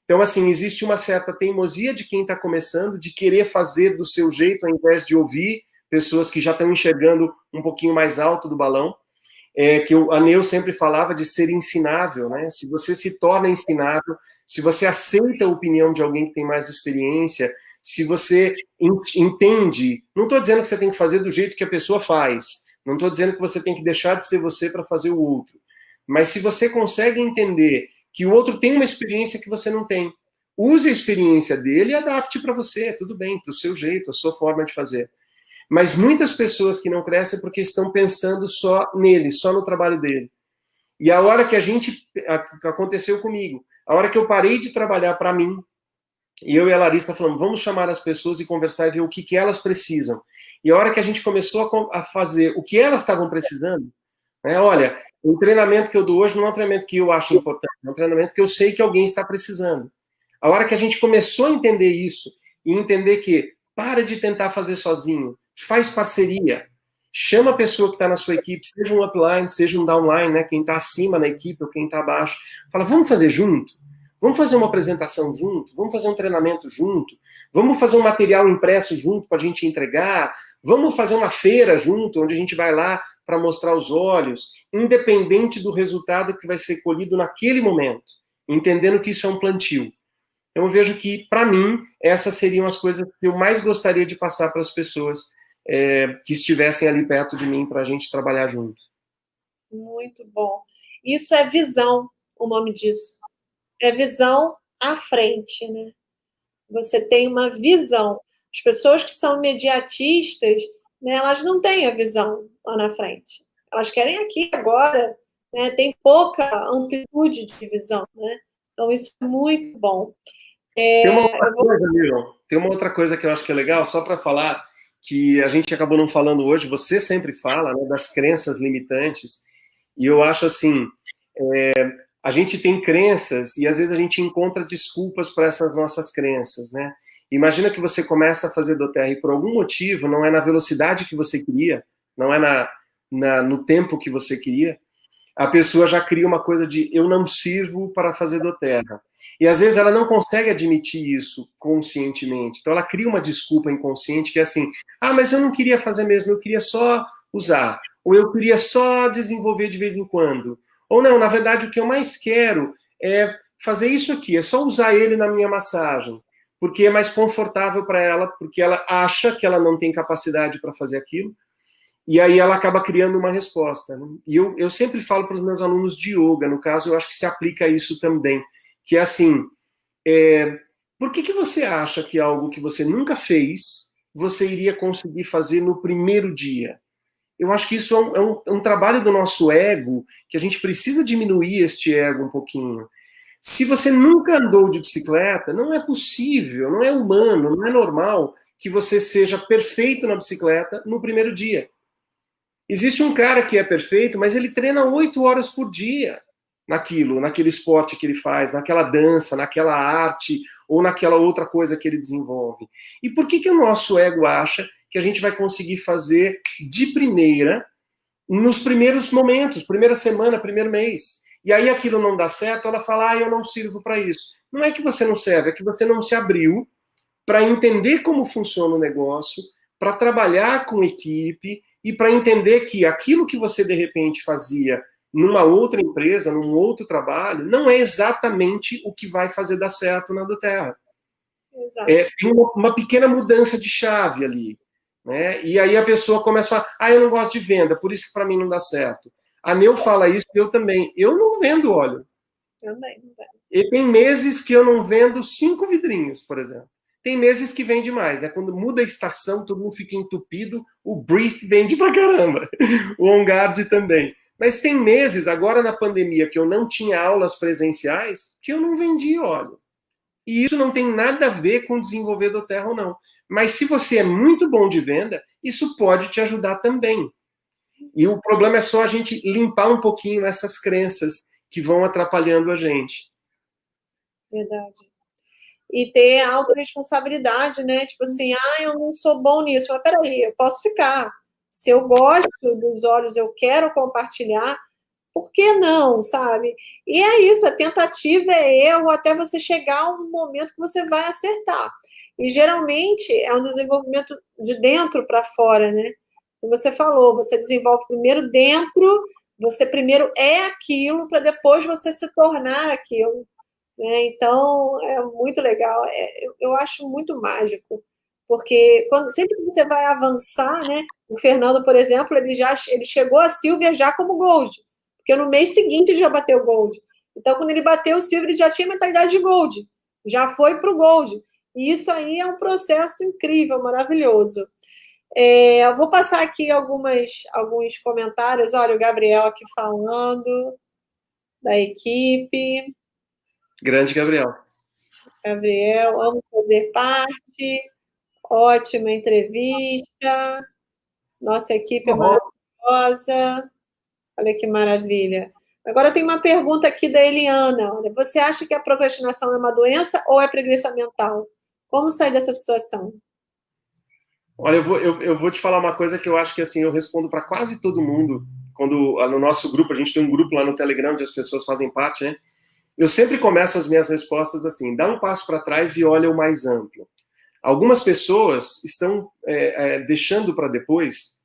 Então, assim, existe uma certa teimosia de quem está começando, de querer fazer do seu jeito, ao invés de ouvir pessoas que já estão enxergando um pouquinho mais alto do balão. A Neu sempre falava de ser ensinável, né? Se você se torna ensinável, se você aceita a opinião de alguém que tem mais experiência, se você entende, não estou dizendo que você tem que fazer do jeito que a pessoa faz, não estou dizendo que você tem que deixar de ser você para fazer o outro, mas se você consegue entender que o outro tem uma experiência que você não tem, use a experiência dele e adapte para você, tudo bem, para o seu jeito, a sua forma de fazer. Mas muitas pessoas que não crescem porque estão pensando só nele, só no trabalho dele. E a hora que aconteceu comigo, a hora que eu parei de trabalhar para mim, e eu e a Larissa falamos, vamos chamar as pessoas e conversar e ver o que elas precisam. E a hora que a gente começou a fazer o que elas estavam precisando, né, olha, o treinamento que eu dou hoje não é um treinamento que eu acho importante, é um treinamento que eu sei que alguém está precisando. A hora que a gente começou a entender isso, e entender que para de tentar fazer sozinho, faz parceria, chama a pessoa que está na sua equipe, seja um upline, seja um downline, né, quem está acima na equipe ou quem está abaixo, fala, vamos fazer junto? Vamos fazer uma apresentação junto? Vamos fazer um treinamento junto? Vamos fazer um material impresso junto para a gente entregar? Vamos fazer uma feira junto, onde a gente vai lá para mostrar os olhos, independente do resultado que vai ser colhido naquele momento, entendendo que isso é um plantio. Então, eu vejo que, para mim, essas seriam as coisas que eu mais gostaria de passar para as pessoas que estivessem ali perto de mim para a gente trabalhar junto.
Muito bom. Isso é visão, o nome disso. É visão à frente, né? Você tem uma visão. As pessoas que são imediatistas, né, elas não têm a visão lá na frente. Elas querem aqui agora, né? Tem pouca amplitude de visão, né? Então, isso é muito bom.
Tem uma outra coisa que eu acho que é legal, só para falar, que a gente acabou não falando hoje, você sempre fala, né, das crenças limitantes, e eu acho assim, a gente tem crenças e às vezes a gente encontra desculpas para essas nossas crenças, né? Imagina que você começa a fazer doTERRA e por algum motivo não é na velocidade que você queria, não é no tempo que você queria, a pessoa já cria uma coisa de eu não sirvo para fazer doTERRA. E às vezes ela não consegue admitir isso conscientemente. Então ela cria uma desculpa inconsciente que é assim, mas eu não queria fazer mesmo, eu queria só usar. Ou eu queria só desenvolver de vez em quando. Ou não, na verdade o que eu mais quero é fazer isso aqui, é só usar ele na minha massagem. Porque é mais confortável para ela, porque ela acha que ela não tem capacidade para fazer aquilo. E aí ela acaba criando uma resposta. Né? E eu sempre falo para os meus alunos de yoga, no caso, eu acho que se aplica a isso também, que é assim, por que você acha que algo que você nunca fez, você iria conseguir fazer no primeiro dia? Eu acho que isso é um trabalho do nosso ego, que a gente precisa diminuir este ego um pouquinho. Se você nunca andou de bicicleta, não é possível, não é humano, não é normal que você seja perfeito na bicicleta no primeiro dia. Existe um cara que é perfeito, mas ele treina 8 horas por dia naquele esporte que ele faz, naquela dança, naquela arte ou naquela outra coisa que ele desenvolve. E por que o nosso ego acha que a gente vai conseguir fazer de primeira, nos primeiros momentos, primeira semana, primeiro mês. E aí aquilo não dá certo, ela fala, eu não sirvo para isso. Não é que você não serve, é que você não se abriu para entender como funciona o negócio, para trabalhar com equipe e para entender que aquilo que você, de repente, fazia numa outra empresa, num outro trabalho, não é exatamente o que vai fazer dar certo na doTERRA. Tem uma pequena mudança de chave ali. Né? E aí a pessoa começa a falar, eu não gosto de venda, por isso que para mim não dá certo. A Neu fala isso, eu também. Eu não vendo óleo.
Também não vendo.
E tem meses que eu não vendo 5 vidrinhos, por exemplo. Tem meses que vende mais, né? Quando muda a estação, todo mundo fica entupido, o Brief vende pra caramba. O On Guard também. Mas tem meses, agora na pandemia, que eu não tinha aulas presenciais, que eu não vendi óleo. E isso não tem nada a ver com desenvolver doTERRA ou não. Mas se você é muito bom de venda, isso pode te ajudar também. E o problema é só a gente limpar um pouquinho essas crenças que vão atrapalhando a gente.
Verdade. E ter autorresponsabilidade, né? Tipo assim, eu não sou bom nisso. Mas peraí, eu posso ficar. Se eu gosto dos óleos, eu quero compartilhar, por que não, sabe? E é isso, a tentativa é erro até você chegar a um momento que você vai acertar. E geralmente é um desenvolvimento de dentro para fora, né? Como você falou, você desenvolve primeiro dentro, você primeiro é aquilo para depois você se tornar aquilo. Né? Então, é muito legal. Eu acho muito mágico. Porque sempre que você vai avançar, né? O Fernando, por exemplo, ele chegou a Silvia já como Gold. Porque no mês seguinte ele já bateu Gold. Então, quando ele bateu o Silvia, ele já tinha mentalidade de Gold. Já foi para o Gold. E isso aí é um processo incrível, maravilhoso. Eu vou passar aqui alguns comentários. Olha, o Gabriel aqui falando da equipe.
Grande Gabriel.
Gabriel, amo fazer parte. Ótima entrevista. Nossa equipe é maravilhosa. Olha que maravilha. Agora tem uma pergunta aqui da Eliana. Olha, você acha que a procrastinação é uma doença ou é preguiça mental? Como sair dessa situação?
Olha, eu vou te falar uma coisa que eu acho que assim eu respondo para quase todo mundo. Quando no nosso grupo, a gente tem um grupo lá no Telegram onde as pessoas fazem parte, né? Eu sempre começo as minhas respostas assim: dá um passo para trás e olha o mais amplo. Algumas pessoas estão deixando para depois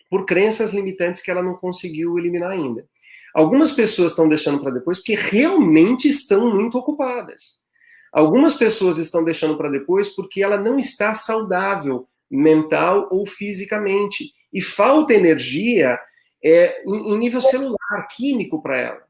por crenças limitantes que ela não conseguiu eliminar ainda. Algumas pessoas estão deixando para depois porque realmente estão muito ocupadas. Algumas pessoas estão deixando para depois porque ela não está saudável mental ou fisicamente. E falta energia em nível celular, químico para ela.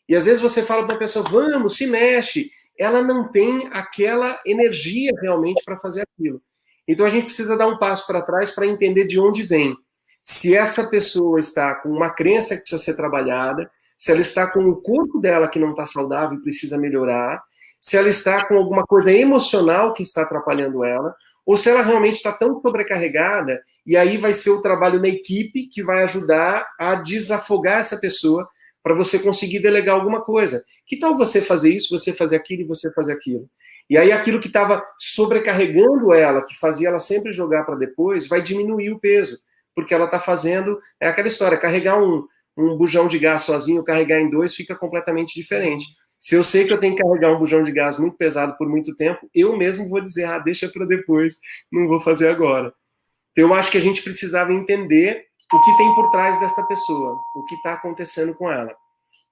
E às vezes você fala para a pessoa, vamos, se mexe. Ela não tem aquela energia realmente para fazer aquilo. Então a gente precisa dar um passo para trás para entender de onde vem. Se essa pessoa está com uma crença que precisa ser trabalhada, se ela está com o corpo dela que não está saudável e precisa melhorar, se ela está com alguma coisa emocional que está atrapalhando ela, ou se ela realmente está tão sobrecarregada, e aí vai ser o trabalho na equipe que vai ajudar a desafogar essa pessoa para você conseguir delegar alguma coisa. Que tal você fazer isso, você fazer aquilo e você fazer aquilo? E aí aquilo que estava sobrecarregando ela, que fazia ela sempre jogar para depois, vai diminuir o peso, porque ela está fazendo, é aquela história, carregar um bujão de gás sozinho, carregar em 2, fica completamente diferente. Se eu sei que eu tenho que carregar um bujão de gás muito pesado por muito tempo, eu mesmo vou dizer, deixa para depois, não vou fazer agora. Então eu acho que a gente precisava entender o que tem por trás dessa pessoa, o que está acontecendo com ela.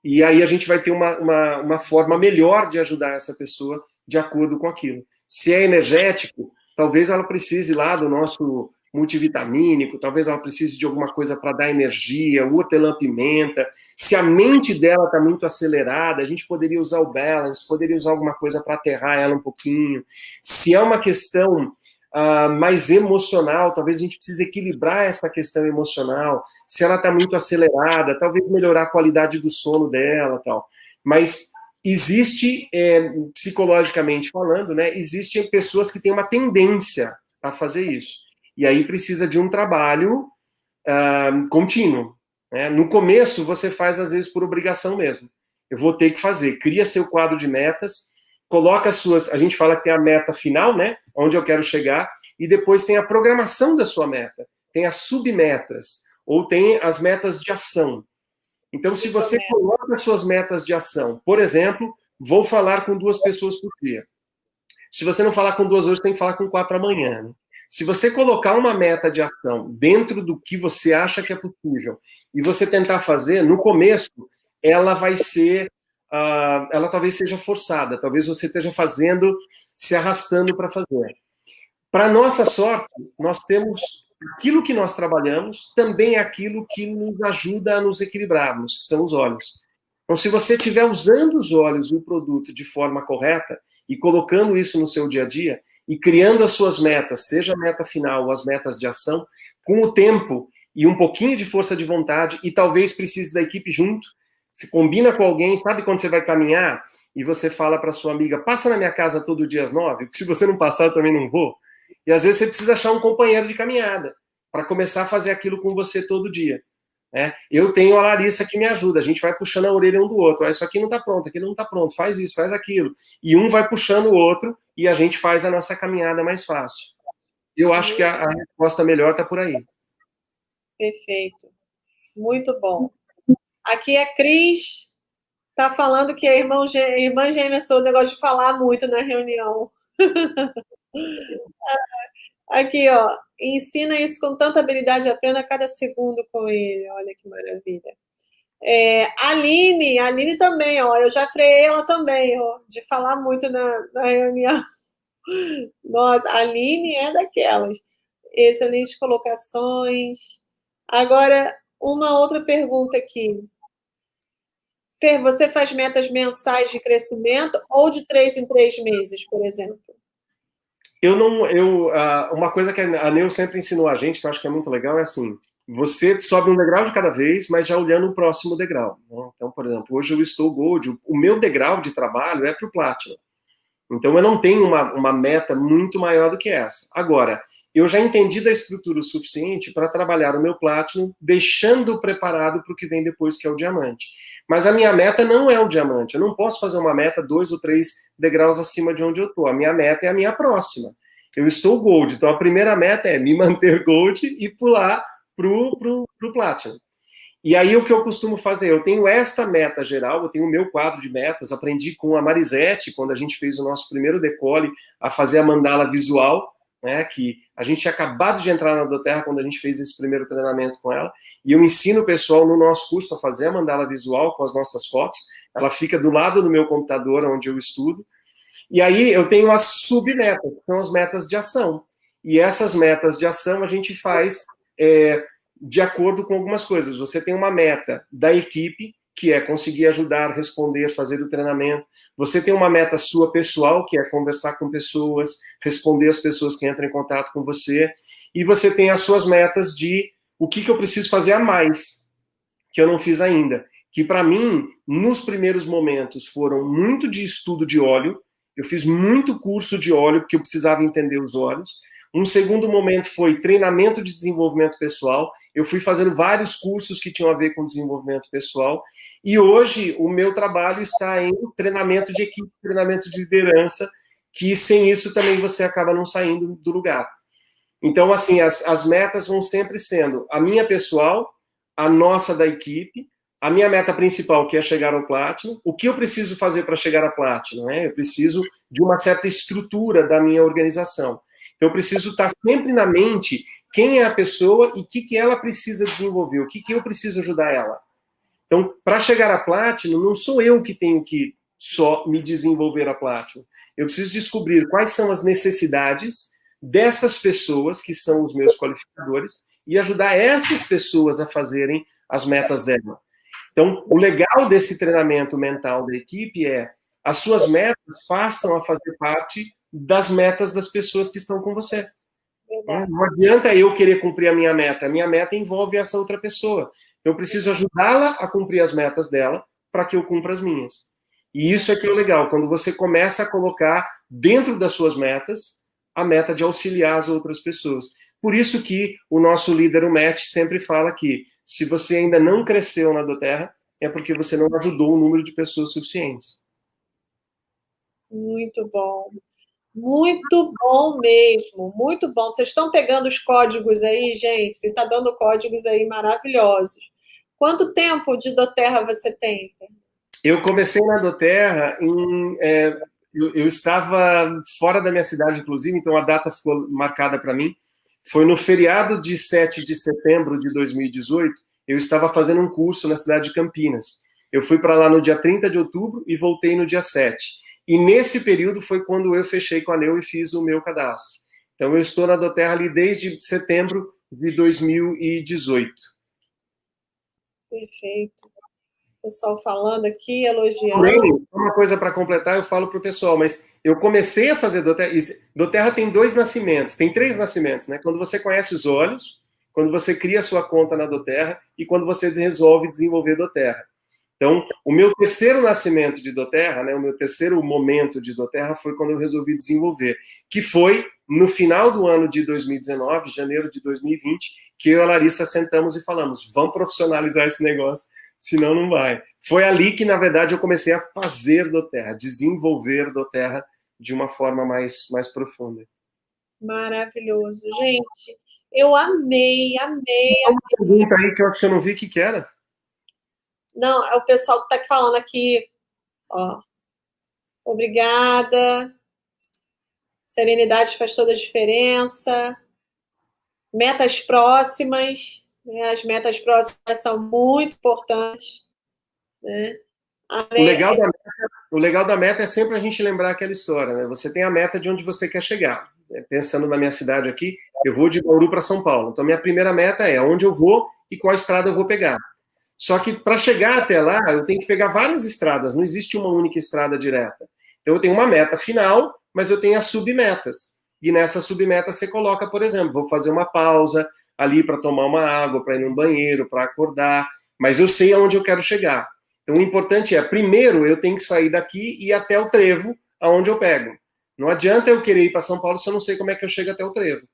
E aí a gente vai ter uma forma melhor de ajudar essa pessoa de acordo com aquilo. Se é energético, talvez ela precise lá do nosso multivitamínico, talvez ela precise de alguma coisa para dar energia, o hortelã-pimenta. Se a mente dela está muito acelerada, a gente poderia usar o balance, poderia usar alguma coisa para aterrar ela um pouquinho. Se é uma questão mais emocional, talvez a gente precise equilibrar essa questão emocional. Se ela está muito acelerada, talvez melhorar a qualidade do sono dela, tal. Mas existe, psicologicamente falando, né, existem pessoas que têm uma tendência a fazer isso. E aí precisa de um trabalho contínuo. Né? No começo, você faz, às vezes, por obrigação mesmo. Eu vou ter que fazer. Cria seu quadro de metas, coloca as suas, a gente fala que tem a meta final, né, onde eu quero chegar, e depois tem a programação da sua meta, tem as submetas, ou tem as metas de ação. Então, se você coloca as suas metas de ação, por exemplo, vou falar com 2 pessoas por dia. Se você não falar com 2 hoje, tem que falar com 4 amanhã. Né? Se você colocar uma meta de ação dentro do que você acha que é possível e você tentar fazer, no começo, ela vai ser, ela talvez seja forçada, talvez você esteja fazendo, se arrastando para fazer. Para nossa sorte, nós temos aquilo que nós trabalhamos, também é aquilo que nos ajuda a nos equilibrarmos, que são os olhos. Então, se você estiver usando os olhos, o produto, de forma correta e colocando isso no seu dia a dia e criando as suas metas, seja a meta final ou as metas de ação, com o tempo e um pouquinho de força de vontade e talvez precise da equipe junto, se combina com alguém, sabe quando você vai caminhar e você fala para sua amiga, passa na minha casa todo dia às 9, porque se você não passar, eu também não vou. E às vezes você precisa achar um companheiro de caminhada para começar a fazer aquilo com você todo dia. Né? Eu tenho a Larissa que me ajuda, a gente vai puxando a orelha um do outro. Ah, isso aqui não está pronto, aquilo não está pronto, faz isso, faz aquilo. E um vai puxando o outro e a gente faz a nossa caminhada mais fácil. Eu acho que a resposta melhor está por aí.
Perfeito. Muito bom. Aqui a Cris está falando que a irmã gêmea sou o negócio de falar muito na reunião. Aqui, ó. Ensina isso com tanta habilidade, aprenda a cada segundo com ele. Olha que maravilha. A Aline também, ó. Eu já freiei ela também, ó, de falar muito na reunião. Nossa, a Aline é daquelas. Excelentes colocações. Agora, uma outra pergunta aqui. Fer, você faz metas mensais de crescimento ou de 3 em 3 meses, por exemplo?
Uma coisa que a Neu sempre ensinou a gente, que eu acho que é muito legal, é assim, você sobe um degrau de cada vez, mas já olhando o próximo degrau. Né? Então, por exemplo, hoje eu estou Gold, o meu degrau de trabalho é para o Platinum. Então, eu não tenho uma meta muito maior do que essa. Agora, eu já entendi da estrutura o suficiente para trabalhar o meu Platinum, deixando preparado para o que vem depois, que é o Diamante. Mas a minha meta não é o Diamante. Eu não posso fazer uma meta 2 ou 3 degraus acima de onde eu estou. A minha meta é a minha próxima. Eu estou Gold, então a primeira meta é me manter Gold e pular pro Platinum. E aí o que eu costumo fazer? Eu tenho esta meta geral, eu tenho o meu quadro de metas, aprendi com a Marisete, quando a gente fez o nosso primeiro decole, a fazer a mandala visual, né, que a gente tinha acabado de entrar na doTERRA quando a gente fez esse primeiro treinamento com ela, e eu ensino o pessoal no nosso curso a fazer a mandala visual com as nossas fotos, ela fica do lado do meu computador, onde eu estudo, e aí eu tenho as submetas, que são as metas de ação, e essas metas de ação a gente faz de acordo com algumas coisas. Você tem uma meta da equipe, que é conseguir ajudar, responder, fazer o treinamento. Você tem uma meta sua pessoal, que é conversar com pessoas, responder as pessoas que entram em contato com você. E você tem as suas metas de o que eu preciso fazer a mais, que eu não fiz ainda. Que para mim, nos primeiros momentos, foram muito de estudo de óleo. Eu fiz muito curso de óleo, porque eu precisava entender os óleos. Um segundo momento foi treinamento de desenvolvimento pessoal. Eu fui fazendo vários cursos que tinham a ver com desenvolvimento pessoal. E hoje o meu trabalho está em treinamento de equipe, treinamento de liderança, que sem isso também você acaba não saindo do lugar. Então, assim, as metas vão sempre sendo a minha pessoal, a nossa da equipe, a minha meta principal, que é chegar ao Platinum. O que eu preciso fazer para chegar a Platinum? Né? Eu preciso de uma certa estrutura da minha organização. Eu preciso estar sempre na mente quem é a pessoa e o que ela precisa desenvolver, o que eu preciso ajudar ela. Então, para chegar a Platinum, não sou eu que tenho que só me desenvolver a Platinum. Eu preciso descobrir quais são as necessidades dessas pessoas, que são os meus qualificadores, e ajudar essas pessoas a fazerem as metas dela. Então, o legal desse treinamento mental da equipe é as suas metas façam a fazer parte das metas das pessoas que estão com você. Verdade. Não adianta eu querer cumprir a minha meta envolve essa outra pessoa. Eu preciso ajudá-la a cumprir as metas dela para que eu cumpra as minhas. E isso é que é o legal, quando você começa a colocar dentro das suas metas a meta de auxiliar as outras pessoas. Por isso que o nosso líder, o Matt, sempre fala que se você ainda não cresceu na doTERRA, é porque você não ajudou o número de pessoas suficientes.
Muito bom. Muito bom mesmo, muito bom. Vocês estão pegando os códigos aí, gente? Ele está dando códigos aí maravilhosos. Quanto tempo de doTERRA você tem?
Eu comecei na doTERRA eu estava fora da minha cidade, inclusive, então a data ficou marcada para mim. Foi no feriado de 7 de setembro de 2018, eu estava fazendo um curso na cidade de Campinas. Eu fui para lá no dia 30 de outubro e voltei no dia 7. E nesse período foi quando eu fechei com a Neu e fiz o meu cadastro. Então eu estou na doTERRA ali desde setembro de 2018.
Perfeito. O pessoal falando aqui, elogiando.
Porém, uma coisa para completar, eu falo para o pessoal, mas eu comecei a fazer doTERRA. doTERRA tem 2 nascimentos, tem 3 nascimentos, né? Quando você conhece os olhos, quando você cria sua conta na doTERRA e quando você resolve desenvolver doTERRA. Então, o meu terceiro nascimento de doTERRA, né, o meu terceiro momento de doTERRA foi quando eu resolvi desenvolver, que foi no final do ano de 2019, janeiro de 2020, que eu e a Larissa sentamos e falamos, vamos profissionalizar esse negócio, senão não vai. Foi ali que, na verdade, eu comecei a fazer doTERRA, desenvolver doTERRA de uma forma mais profunda.
Maravilhoso. Gente, eu amei.
Uma pergunta aí que eu acho que eu não vi o que era.
Não, é o pessoal que está falando aqui, ó. Obrigada. Serenidade faz toda a diferença. Metas próximas, né? As metas próximas são muito importantes, né?
O legal da meta é sempre a gente lembrar aquela história, né? Você tem a meta de onde você quer chegar. Pensando na minha cidade aqui, eu vou de Bauru para São Paulo. Então, minha primeira meta é onde eu vou e qual estrada eu vou pegar. Só que para chegar até lá, eu tenho que pegar várias estradas, não existe uma única estrada direta. Então, eu tenho uma meta final, mas eu tenho as submetas. E nessa submeta você coloca, por exemplo, vou fazer uma pausa ali para tomar uma água, para ir no banheiro, para acordar, mas eu sei aonde eu quero chegar. Então, o importante é, primeiro, eu tenho que sair daqui e ir até o trevo, aonde eu pego. Não adianta eu querer ir para São Paulo se eu não sei como é que eu chego até o trevo.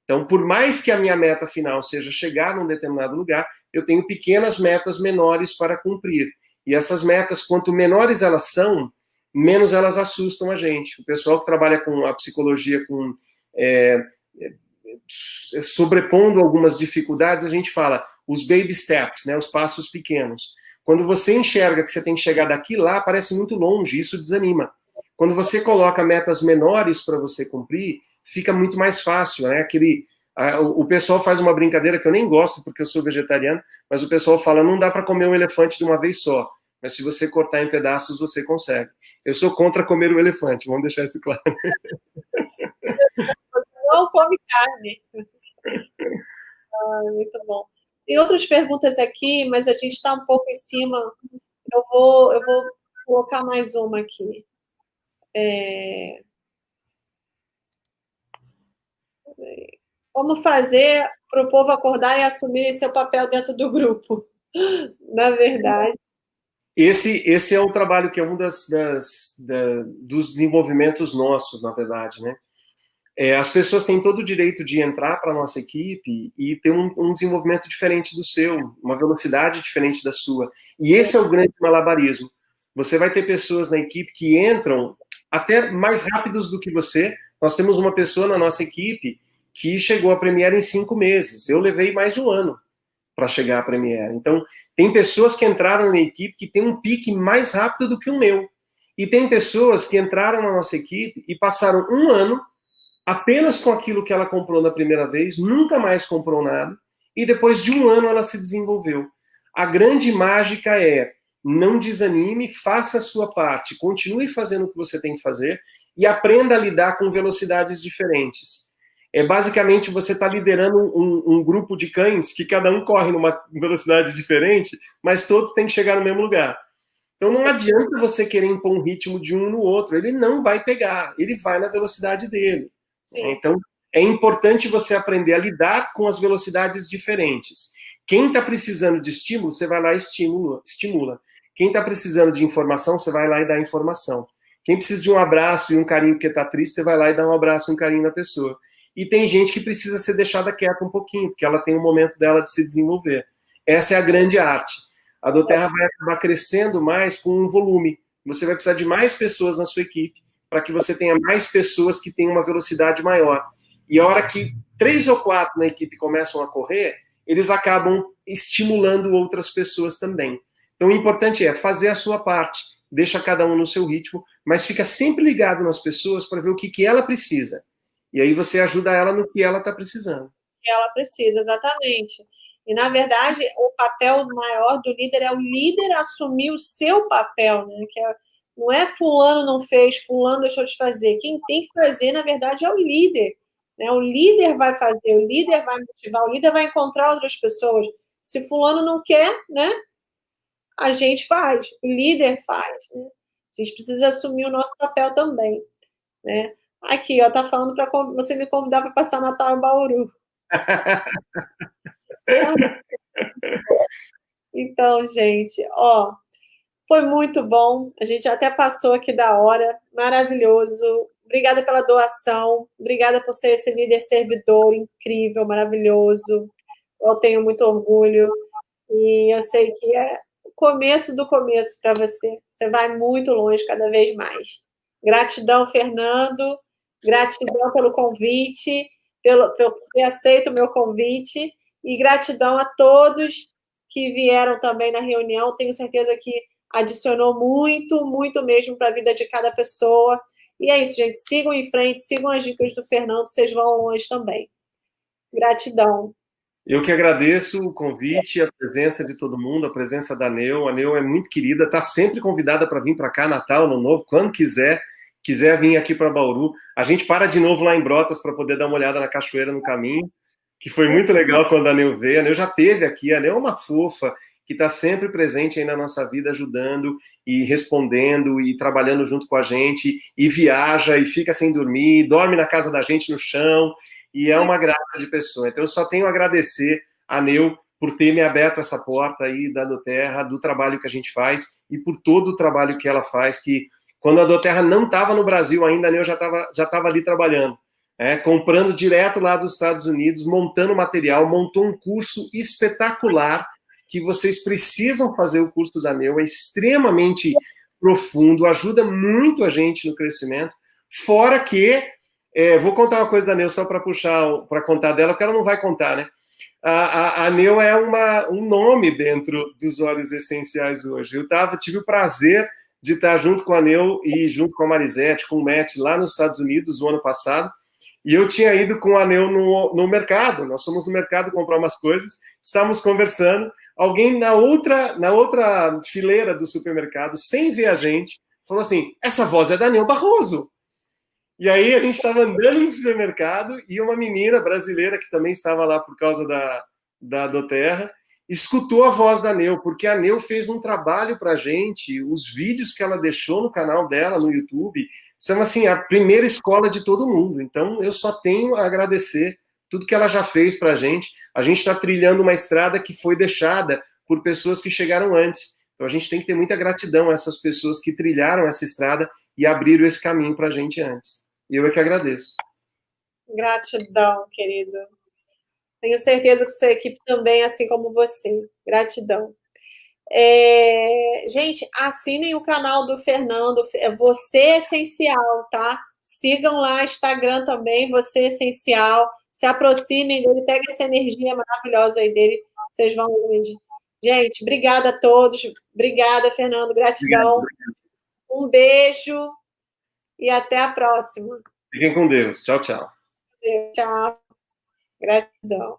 Então, por mais que a minha meta final seja chegar num determinado lugar, eu tenho pequenas metas menores para cumprir. E essas metas, quanto menores elas são, menos elas assustam a gente. O pessoal que trabalha com a psicologia, sobrepondo algumas dificuldades, a gente fala os baby steps, né, os passos pequenos. Quando você enxerga que você tem que chegar daqui lá, parece muito longe, isso desanima. Quando você coloca metas menores para você cumprir, fica muito mais fácil, né? O pessoal faz uma brincadeira que eu nem gosto porque eu sou vegetariano, mas o pessoal fala, não dá para comer um elefante de uma vez só, mas se você cortar em pedaços, você consegue. Eu sou contra comer o elefante, vamos deixar isso claro.
Não come carne. Muito bom. Tem outras perguntas aqui, mas a gente está um pouco em cima. Eu vou colocar mais uma aqui. Como fazer para o povo acordar e assumir seu papel dentro do grupo? Na verdade.
Esse é o trabalho que é um dos desenvolvimentos nossos, na verdade, né? As pessoas têm todo o direito de entrar para a nossa equipe e ter um desenvolvimento diferente do seu, uma velocidade diferente da sua. E esse é o grande malabarismo. Você vai ter pessoas na equipe que entram até mais rápidos do que você. Nós temos uma pessoa na nossa equipe que chegou à Premiere em 5 meses. Eu levei mais de 1 ano para chegar à Premiere. Então, tem pessoas que entraram na equipe que tem um pique mais rápido do que o meu. E tem pessoas que entraram na nossa equipe e passaram 1 ano apenas com aquilo que ela comprou na primeira vez, nunca mais comprou nada, e depois de 1 ano ela se desenvolveu. A grande mágica é, não desanime, faça a sua parte, continue fazendo o que você tem que fazer e aprenda a lidar com velocidades diferentes. Basicamente, você está liderando um grupo de cães que cada um corre numa velocidade diferente, mas todos têm que chegar no mesmo lugar. Então não adianta você querer impor um ritmo de um no outro, ele não vai pegar, ele vai na velocidade dele. Sim. Então, é importante você aprender a lidar com as velocidades diferentes. Quem está precisando de estímulo, você vai lá e estimula. Quem está precisando de informação, você vai lá e dá informação. Quem precisa de um abraço e um carinho porque está triste, você vai lá e dá um abraço e um carinho na pessoa. E tem gente que precisa ser deixada quieta um pouquinho, porque ela tem um momento dela de se desenvolver. Essa é a grande arte. A doTERRA vai acabar crescendo mais com um volume. Você vai precisar de mais pessoas na sua equipe, para que você tenha mais pessoas que tenham uma velocidade maior. E a hora que 3 ou 4 na equipe começam a correr, eles acabam estimulando outras pessoas também. Então, o importante é fazer a sua parte, deixa cada um no seu ritmo, mas fica sempre ligado nas pessoas para ver o que ela precisa. E aí você ajuda ela no que ela está precisando.
Que ela precisa, exatamente. E, na verdade, o papel maior do líder é o líder assumir o seu papel, né? Que não é fulano não fez, fulano deixou de fazer. Quem tem que fazer, na verdade, é o líder. Né? O líder vai fazer, o líder vai motivar, o líder vai encontrar outras pessoas. Se fulano não quer, né? A gente faz, o líder faz. Né? A gente precisa assumir o nosso papel também. Né? Aqui, ó, tá falando para você me convidar para passar Natal em Bauru. Então, gente, ó, foi muito bom. A gente até passou aqui da hora. Maravilhoso. Obrigada pela doação. Obrigada por ser esse líder servidor incrível, maravilhoso. Eu tenho muito orgulho. E eu sei que é o começo do começo para você. Você vai muito longe cada vez mais. Gratidão, Fernando. Gratidão pelo convite, por ter aceito o meu convite. E gratidão a todos que vieram também na reunião. Tenho certeza que adicionou muito, muito mesmo para a vida de cada pessoa. E é isso, gente. Sigam em frente, sigam as dicas do Fernando, vocês vão longe também. Gratidão.
Eu que agradeço o convite, a presença de todo mundo, a presença da Neu. A Neu é muito querida, está sempre convidada para vir para cá, Natal, Ano Novo, quando quiser vir aqui para Bauru. A gente para de novo lá em Brotas para poder dar uma olhada na cachoeira no caminho, que foi muito legal quando a Neu veio. A Neu já esteve aqui, a Neu é uma fofa, que está sempre presente aí na nossa vida, ajudando e respondendo e trabalhando junto com a gente, e viaja e fica sem dormir, dorme na casa da gente no chão, e é uma graça de pessoa. Então eu só tenho a agradecer a Neu por ter me aberto essa porta aí da Doterra, do trabalho que a gente faz e por todo o trabalho que ela faz, que quando a Doterra não estava no Brasil ainda, a Neu já estava ali trabalhando, comprando direto lá dos Estados Unidos, montando material, montou um curso espetacular que vocês precisam fazer. O curso da Neu é extremamente profundo, ajuda muito a gente no crescimento, fora que vou contar uma coisa da Neu só para contar dela, porque ela não vai contar, né? A Neu é um nome dentro dos óleos essenciais hoje. Eu tive o prazer de estar junto com a Neu e junto com a Marisete, com o Matt, lá nos Estados Unidos, o ano passado, e eu tinha ido com a Neu no mercado. Nós fomos no mercado comprar umas coisas, estávamos conversando, alguém na outra fileira do supermercado, sem ver a gente, falou assim: essa voz é da Neu Barroso. E aí a gente estava andando no supermercado e uma menina brasileira que também estava lá por causa da Doterra escutou a voz da Neu, porque a Neu fez um trabalho para a gente. Os vídeos que ela deixou no canal dela, no YouTube, são assim a primeira escola de todo mundo. Então eu só tenho a agradecer tudo que ela já fez para a gente. A gente está trilhando uma estrada que foi deixada por pessoas que chegaram antes. Então a gente tem que ter muita gratidão a essas pessoas que trilharam essa estrada e abriram esse caminho para a gente antes. E eu é que agradeço.
Gratidão, querido. Tenho certeza que sua equipe também, assim como você. Gratidão. Gente, assinem o canal do Fernando, Você Essencial, tá? Sigam lá, Instagram também, Você Essencial. Se aproximem dele, peguem essa energia maravilhosa aí dele, vocês vão longe. Gente, obrigada a todos. Obrigada, Fernando. Gratidão. Obrigado. Um beijo e até a próxima.
Fiquem com Deus. Tchau, tchau.
Tchau. Gratidão.